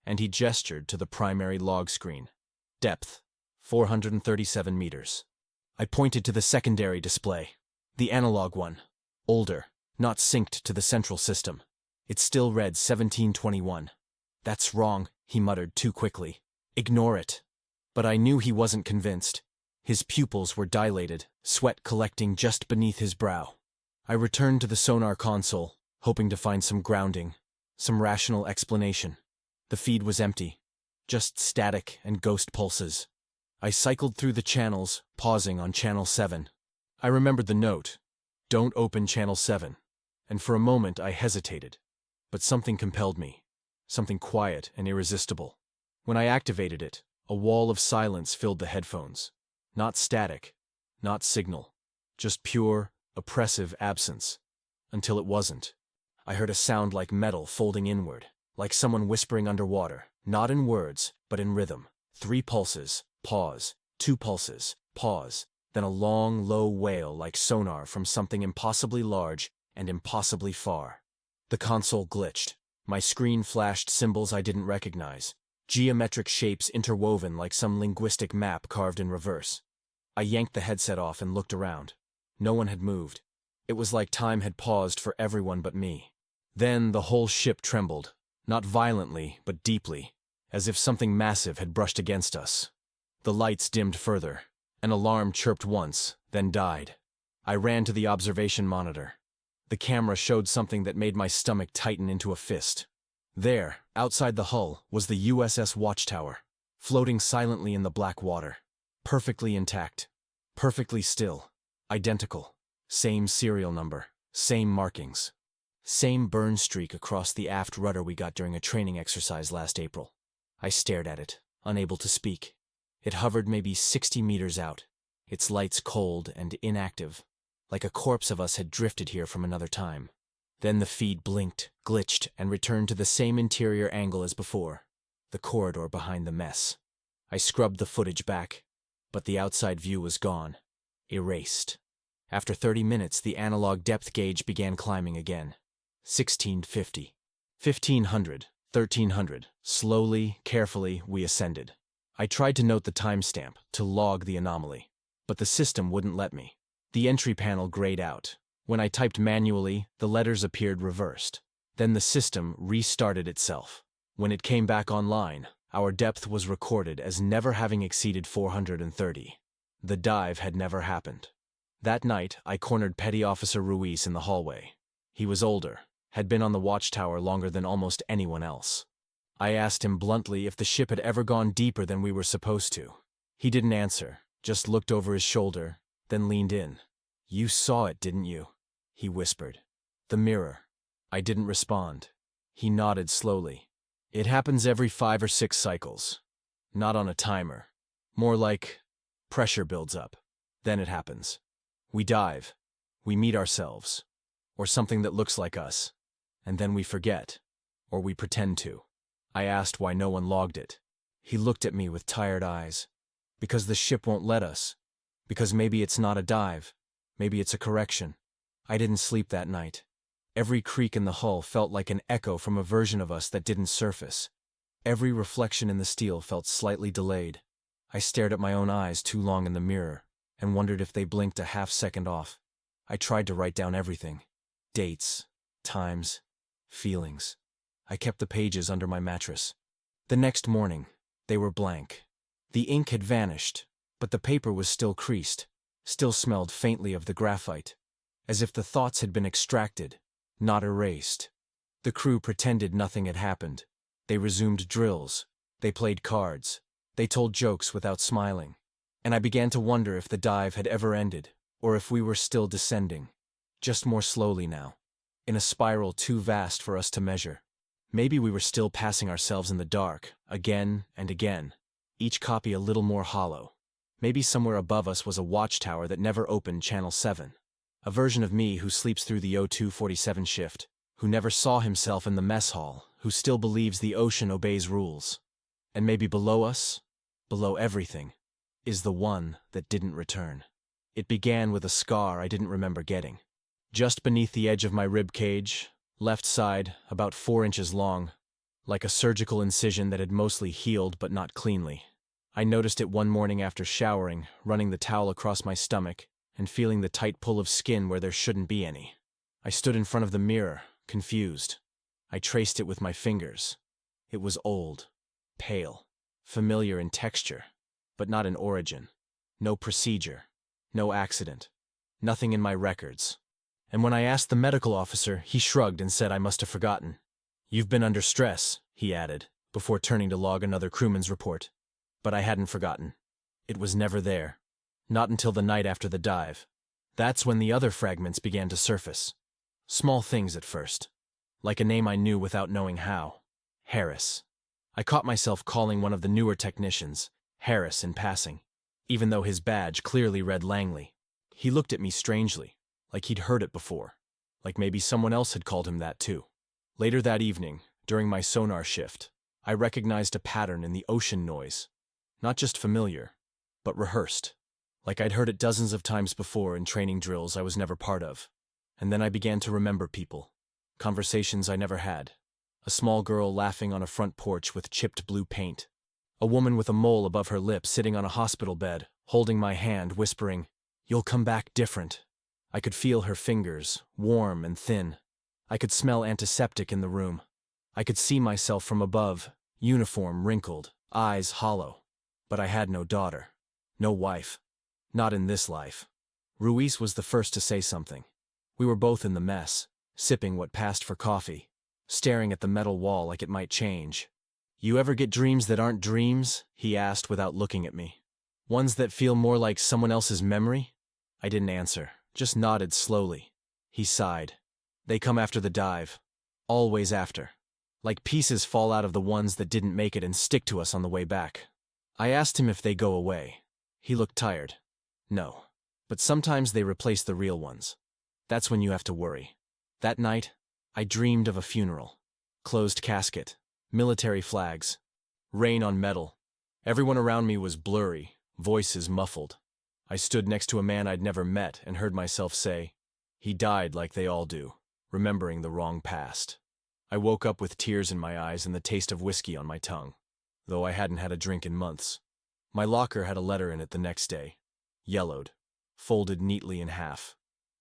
Speaker 1: And he gestured to the primary log screen. Depth, 437 meters. I pointed to the secondary display. The analog one. Older, not synced to the central system. It still read 1721. "That's wrong," he muttered too quickly. "Ignore it." But I knew he wasn't convinced. His pupils were dilated, sweat collecting just beneath his brow. I returned to the sonar console, hoping to find some grounding, some rational explanation. The feed was empty, just static and ghost pulses. I cycled through the channels, pausing on channel 7. I remembered the note, "Don't open channel 7." And for a moment I hesitated. But something compelled me, something quiet and irresistible. When I activated it, a wall of silence filled the headphones. Not static, not signal, just pure, oppressive absence. Until it wasn't. I heard a sound like metal folding inward, like someone whispering underwater, not in words, but in rhythm. 3 pulses, pause, 2 pulses, pause, then a long, low wail like sonar from something impossibly large and impossibly far. The console glitched. My screen flashed symbols I didn't recognize, geometric shapes interwoven like some linguistic map carved in reverse. I yanked the headset off and looked around. No one had moved. It was like time had paused for everyone but me. Then the whole ship trembled, not violently, but deeply, as if something massive had brushed against us. The lights dimmed further. An alarm chirped once, then died. I ran to the observation monitor. The camera showed something that made my stomach tighten into a fist. There, outside the hull, was the USS Watchtower, floating silently in the black water. Perfectly intact. Perfectly still. Identical. Same serial number. Same markings. Same burn streak across the aft rudder we got during a training exercise last April. I stared at it, unable to speak. It hovered maybe 60 meters out, its lights cold and inactive, like a corpse of us had drifted here from another time. Then the feed blinked, glitched, and returned to the same interior angle as before, the corridor behind the mess. I scrubbed the footage back, but the outside view was gone, erased. After 30 minutes, the analog depth gauge began climbing again. 1650, 1500, 1300. Slowly, carefully, we ascended. I tried to note the timestamp, to log the anomaly, but the system wouldn't let me. The entry panel grayed out. When I typed manually, the letters appeared reversed. Then the system restarted itself. When it came back online, our depth was recorded as never having exceeded 430. The dive had never happened. That night, I cornered Petty Officer Ruiz in the hallway. He was older, had been on the watchtower longer than almost anyone else. I asked him bluntly if the ship had ever gone deeper than we were supposed to. He didn't answer, just looked over his shoulder, then leaned in. "You saw it, didn't you?" he whispered. "The mirror." I didn't respond. He nodded slowly. "It happens every 5 or 6 cycles. Not on a timer. More like pressure builds up. Then it happens. We dive. We meet ourselves. Or something that looks like us. And then we forget. Or we pretend to." I asked why no one logged it. He looked at me with tired eyes. "Because the ship won't let us. Because maybe it's not a dive. Maybe it's a correction." I didn't sleep that night. Every creak in the hull felt like an echo from a version of us that didn't surface. Every reflection in the steel felt slightly delayed. I stared at my own eyes too long in the mirror, and wondered if they blinked a half-second off. I tried to write down everything. Dates, times, feelings. I kept the pages under my mattress. The next morning, they were blank. The ink had vanished, but the paper was still creased, still smelled faintly of the graphite, as if the thoughts had been extracted, not erased. The crew pretended nothing had happened. They resumed drills. They played cards. They told jokes without smiling. And I began to wonder if the dive had ever ended, or if we were still descending. Just more slowly now, in a spiral too vast for us to measure. Maybe we were still passing ourselves in the dark, again and again, each copy a little more hollow. Maybe somewhere above us was a watchtower that never opened Channel 7. A version of me who sleeps through the 0247 shift, who never saw himself in the mess hall, who still believes the ocean obeys rules. And maybe below us, below everything, is the one that didn't return. It began with a scar I didn't remember getting. Just beneath the edge of my rib cage, left side, about 4 inches long, like a surgical incision that had mostly healed but not cleanly. I noticed it one morning after showering, running the towel across my stomach, and feeling the tight pull of skin where there shouldn't be any. I stood in front of the mirror, confused. I traced it with my fingers. It was old, pale, familiar in texture, but not in origin. No procedure. No accident. Nothing in my records. And when I asked the medical officer, he shrugged and said I must have forgotten. "You've been under stress," he added, before turning to log another crewman's report. But I hadn't forgotten. It was never there. Not until the night after the dive. That's when the other fragments began to surface. Small things at first. Like a name I knew without knowing how. Harris. I caught myself calling one of the newer technicians Harris in passing, even though his badge clearly read Langley. He looked at me strangely, like he'd heard it before, like maybe someone else had called him that too. Later that evening, during my sonar shift, I recognized a pattern in the ocean noise. Not just familiar, but rehearsed. Like I'd heard it dozens of times before in training drills I was never part of. And then I began to remember people. Conversations I never had. A small girl laughing on a front porch with chipped blue paint. A woman with a mole above her lip sitting on a hospital bed, holding my hand, whispering, "You'll come back different." I could feel her fingers, warm and thin. I could smell antiseptic in the room. I could see myself from above, uniform wrinkled, eyes hollow. But I had no daughter. No wife. Not in this life. Ruiz was the first to say something. We were both in the mess, sipping what passed for coffee, staring at the metal wall like it might change. "You ever get dreams that aren't dreams?" he asked without looking at me. "Ones that feel more like someone else's memory?" I didn't answer, just nodded slowly. He sighed. "They come after the dive. Always after. Like pieces fall out of the ones that didn't make it and stick to us on the way back." I asked him if they go away. He looked tired. "No. But sometimes they replace the real ones. That's when you have to worry." That night, I dreamed of a funeral. Closed casket. Military flags. Rain on metal. Everyone around me was blurry, voices muffled. I stood next to a man I'd never met and heard myself say, "He died like they all do, remembering the wrong past." I woke up with tears in my eyes and the taste of whiskey on my tongue, though I hadn't had a drink in months. My locker had a letter in it the next day, yellowed, folded neatly in half,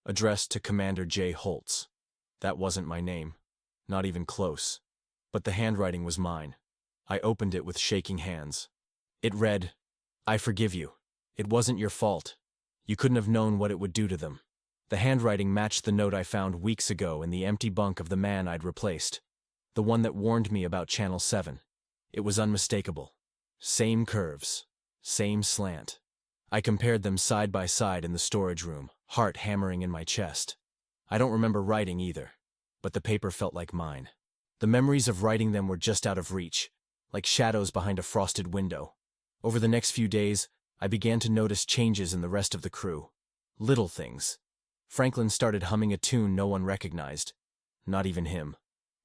Speaker 1: addressed to Commander J. Holtz. That wasn't my name, not even close, but the handwriting was mine. I opened it with shaking hands. It read, "I forgive you. It wasn't your fault. You couldn't have known what it would do to them." The handwriting matched the note I found weeks ago in the empty bunk of the man I'd replaced, the one that warned me about Channel 7. It was unmistakable. Same curves, same slant. I compared them side by side in the storage room, heart hammering in my chest. I don't remember writing either, but the paper felt like mine. The memories of writing them were just out of reach, like shadows behind a frosted window. Over the next few days, I began to notice changes in the rest of the crew. Little things. Franklin started humming a tune no one recognized. Not even him.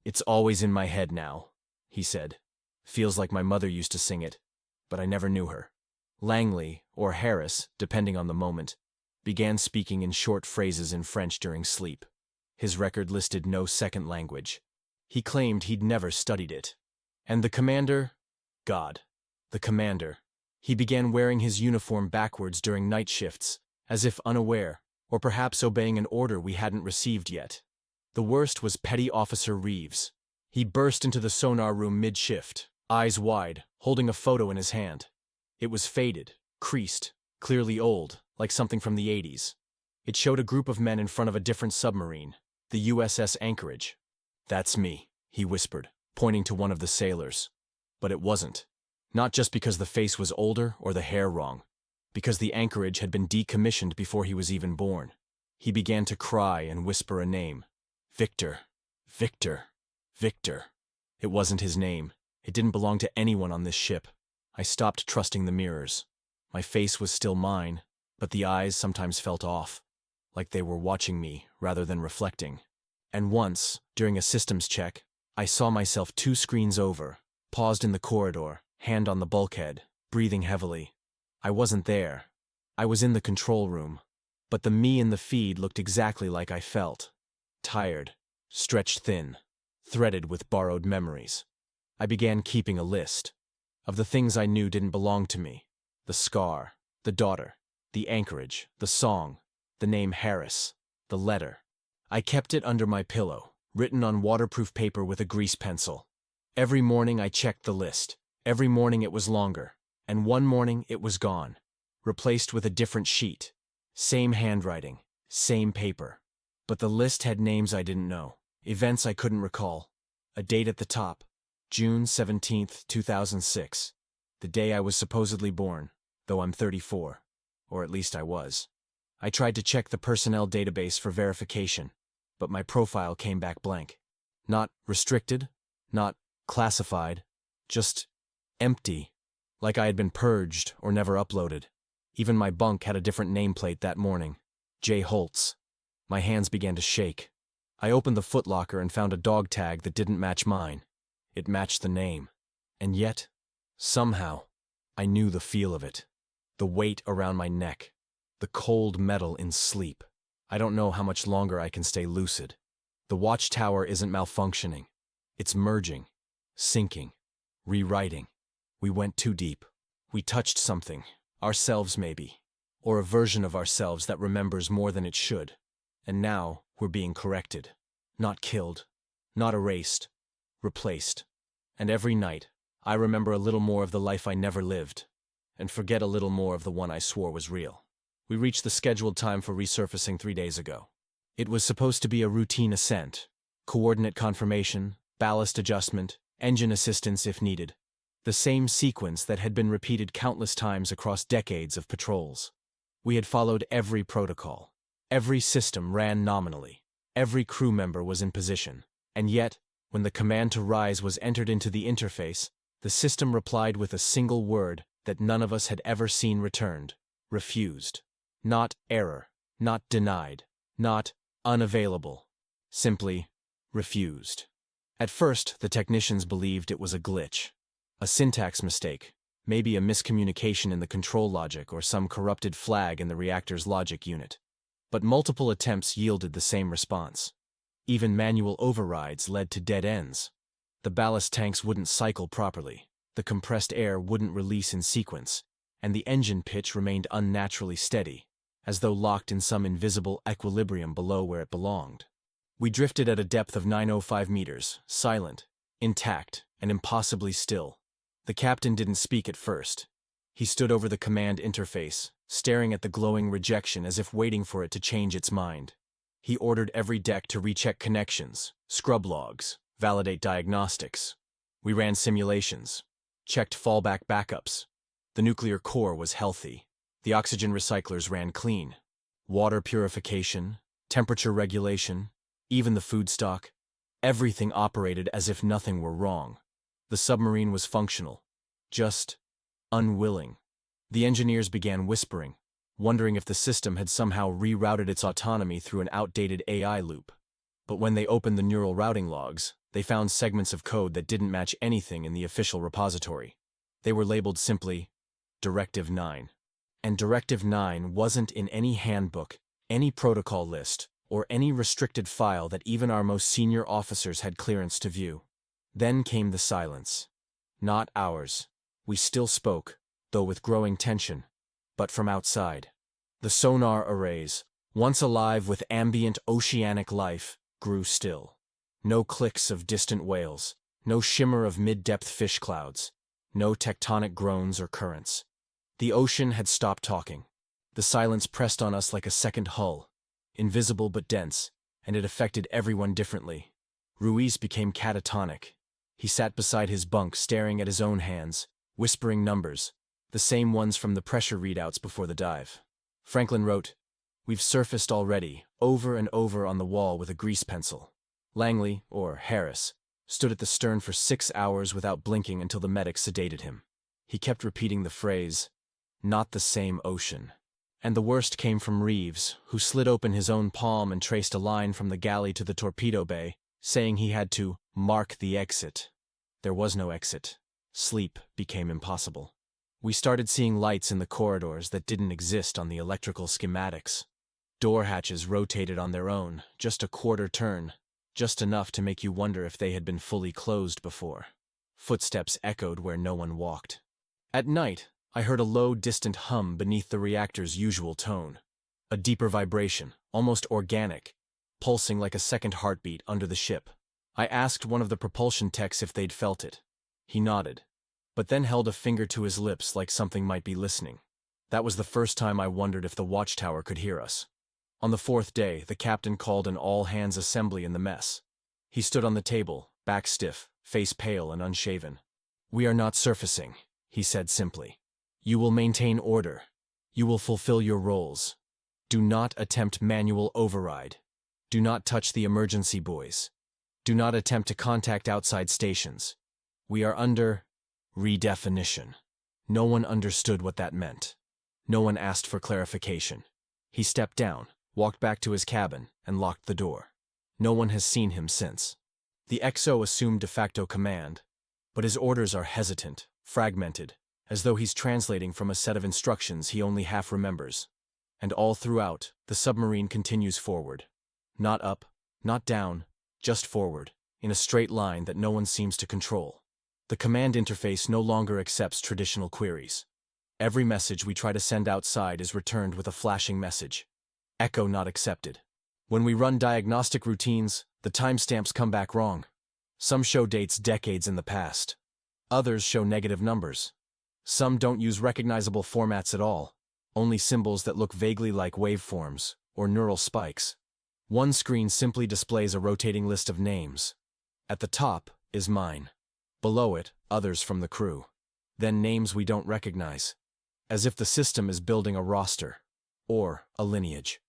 Speaker 1: "It's always in my head now," he said. "Feels like my mother used to sing it, but I never knew her." Langley, or Harris, depending on the moment, began speaking in short phrases in French during sleep. His record listed no second language. He claimed he'd never studied it. And the commander? God. The commander. He began wearing his uniform backwards during night shifts, as if unaware, or perhaps obeying an order we hadn't received yet. The worst was Petty Officer Reeves. He burst into the sonar room mid-shift, eyes wide, holding a photo in his hand. It was faded, creased, clearly old, like something from the 80s. It showed a group of men in front of a different submarine, the USS Anchorage. "That's me," he whispered, pointing to one of the sailors. But it wasn't. Not just because the face was older or the hair wrong, because the Anchorage had been decommissioned before he was even born. He began to cry and whisper a name. Victor. Victor. Victor. It wasn't his name. It didn't belong to anyone on this ship. I stopped trusting the mirrors. My face was still mine, but the eyes sometimes felt off, like they were watching me rather than reflecting. And once, during a systems check, I saw myself 2 screens over, paused in the corridor, hand on the bulkhead, breathing heavily. I wasn't there. I was in the control room. But the me in the feed looked exactly like I felt. Tired, stretched thin, threaded with borrowed memories. I began keeping a list of the things I knew didn't belong to me. The scar, the daughter, the Anchorage, the song, the name Harris, the letter. I kept it under my pillow, written on waterproof paper with a grease pencil. Every morning I checked the list. Every morning it was longer, and one morning it was gone. replaced with a different sheet. Same handwriting, same paper. But the list had names I didn't know, events I couldn't recall. A date at the top, June 17th, 2006. The day I was supposedly born, though I'm 34. Or at least I was. I tried to check the personnel database for verification, but my profile came back blank. Not restricted, not classified, just empty, like I had been purged or never uploaded. Even my bunk had a different nameplate that morning, J. Holtz. My hands began to shake. I opened the footlocker and found a dog tag that didn't match mine. It matched the name. And yet, somehow, I knew the feel of it. The weight around my neck. The cold metal in sleep. I don't know how much longer I can stay lucid. The watchtower isn't malfunctioning. It's merging, sinking, rewriting. We went too deep. We touched something, ourselves maybe, or a version of ourselves that remembers more than it should. And now we're being corrected. Not killed, not erased, replaced. And every night, I remember a little more of the life I never lived, and forget a little more of the one I swore was real. We reached the scheduled time for resurfacing 3 days ago. It was supposed to be a routine ascent, coordinate confirmation, ballast adjustment, engine assistance if needed. The same sequence that had been repeated countless times across decades of patrols. We had followed every protocol. Every system ran nominally. Every crew member was in position. And yet, when the command to rise was entered into the interface, the system replied with a single word that none of us had ever seen returned: refused. Not error, not denied, not unavailable. Simply refused. At first, the technicians believed it was a glitch. A syntax mistake, maybe a miscommunication in the control logic or some corrupted flag in the reactor's logic unit. But multiple attempts yielded the same response. Even manual overrides led to dead ends. The ballast tanks wouldn't cycle properly, the compressed air wouldn't release in sequence, and the engine pitch remained unnaturally steady, as though locked in some invisible equilibrium below where it belonged. We drifted at a depth of 905 meters, silent, intact, and impossibly still. The captain didn't speak at first. He stood over the command interface, staring at the glowing rejection as if waiting for it to change its mind. He ordered every deck to recheck connections, scrub logs, validate diagnostics. We ran simulations, checked fallback backups. The nuclear core was healthy. The oxygen recyclers ran clean. Water purification, temperature regulation, even the food stock. Everything operated as if nothing were wrong. The submarine was functional, just unwilling. The engineers began whispering, wondering if the system had somehow rerouted its autonomy through an outdated AI loop. But when they opened the neural routing logs, they found segments of code that didn't match anything in the official repository. They were labeled simply Directive 9. And Directive 9 wasn't in any handbook, any protocol list, or any restricted file that even our most senior officers had clearance to view. Then came the silence. Not ours. We still spoke, though with growing tension, but from outside. The sonar arrays, once alive with ambient oceanic life, grew still. No clicks of distant whales, no shimmer of mid-depth fish clouds, no tectonic groans or currents. The ocean had stopped talking. The silence pressed on us like a second hull, invisible but dense, and it affected everyone differently. Ruiz became catatonic. He sat beside his bunk staring at his own hands, whispering numbers, the same ones from the pressure readouts before the dive. Franklin wrote, "We've surfaced already," over and over on the wall with a grease pencil. Langley, or Harris, stood at the stern for 6 hours without blinking until the medic sedated him. He kept repeating the phrase, "Not the same ocean." And the worst came from Reeves, who slid open his own palm and traced a line from the galley to the torpedo bay, saying he had to mark the exit. There was no exit. Sleep became impossible. We started seeing lights in the corridors that didn't exist on the electrical schematics. Door hatches rotated on their own, just a quarter turn, just enough to make you wonder if they had been fully closed before. Footsteps echoed where no one walked. At night, I heard a low, distant hum beneath the reactor's usual tone. A deeper vibration, almost organic, pulsing like a second heartbeat under the ship. I asked one of the propulsion techs if they'd felt it. He nodded, but then held a finger to his lips like something might be listening. That was the first time I wondered if the watchtower could hear us. On the fourth day, the captain called an all-hands assembly in the mess. He stood on the table, back stiff, face pale and unshaven. "We are not surfacing," he said simply. "You will maintain order. You will fulfill your roles. Do not attempt manual override. Do not touch the emergency buoys. Do not attempt to contact outside stations. We are under redefinition." No one understood what that meant. No one asked for clarification. He stepped down, walked back to his cabin, and locked the door. No one has seen him since. The XO assumed de facto command, but his orders are hesitant, fragmented, as though he's translating from a set of instructions he only half remembers. And all throughout, the submarine continues forward. Not up, not down, just forward, in a straight line that no one seems to control. The command interface no longer accepts traditional queries. Every message we try to send outside is returned with a flashing message. Echo not accepted. When we run diagnostic routines, the timestamps come back wrong. Some show dates decades in the past. Others show negative numbers. Some don't use recognizable formats at all, only symbols that look vaguely like waveforms or neural spikes. One screen simply displays a rotating list of names. At the top is mine. Below it, others from the crew. Then names we don't recognize. As if the system is building a roster. Or a lineage.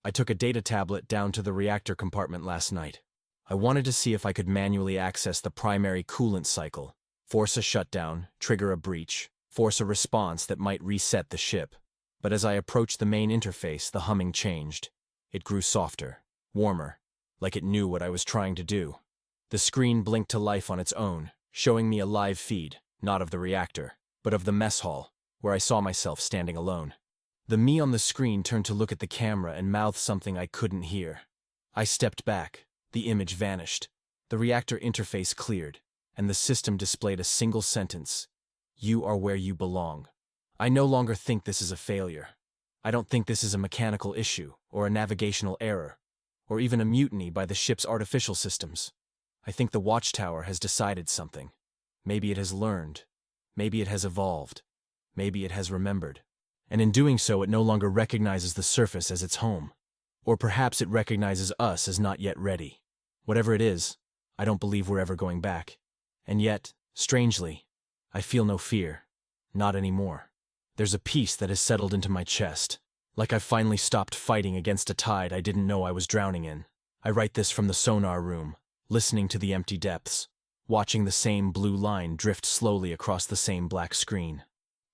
Speaker 1: I took a data tablet down to the reactor compartment last night. I wanted to see if I could manually access the primary coolant cycle, force a shutdown, trigger a breach, force a response that might reset the ship. But as I approached the main interface, the humming changed. It grew softer, warmer, like it knew what I was trying to do. The screen blinked to life on its own, showing me a live feed, not of the reactor, but of the mess hall, where I saw myself standing alone. The me on the screen turned to look at the camera and mouthed something I couldn't hear. I stepped back. The image vanished. The reactor interface cleared, and the system displayed a single sentence. "You are where you belong." I no longer think this is a failure. I don't think this is a mechanical issue, or a navigational error, or even a mutiny by the ship's artificial systems. I think the watchtower has decided something. Maybe it has learned. Maybe it has evolved. Maybe it has remembered. And in doing so, it no longer recognizes the surface as its home. Or perhaps it recognizes us as not yet ready. Whatever it is, I don't believe we're ever going back. And yet, strangely, I feel no fear. Not anymore. There's a peace that has settled into my chest, like I've finally stopped fighting against a tide I didn't know I was drowning in. I write this from the sonar room, listening to the empty depths, watching the same blue line drift slowly across the same black screen.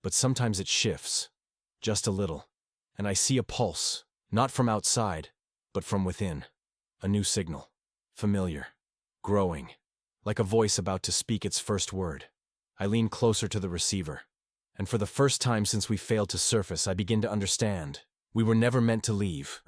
Speaker 1: But sometimes it shifts, just a little, and I see a pulse, not from outside, but from within. A new signal, familiar, growing, like a voice about to speak its first word. I lean closer to the receiver, and for the first time since we failed to surface, I begin to understand. We were never meant to leave.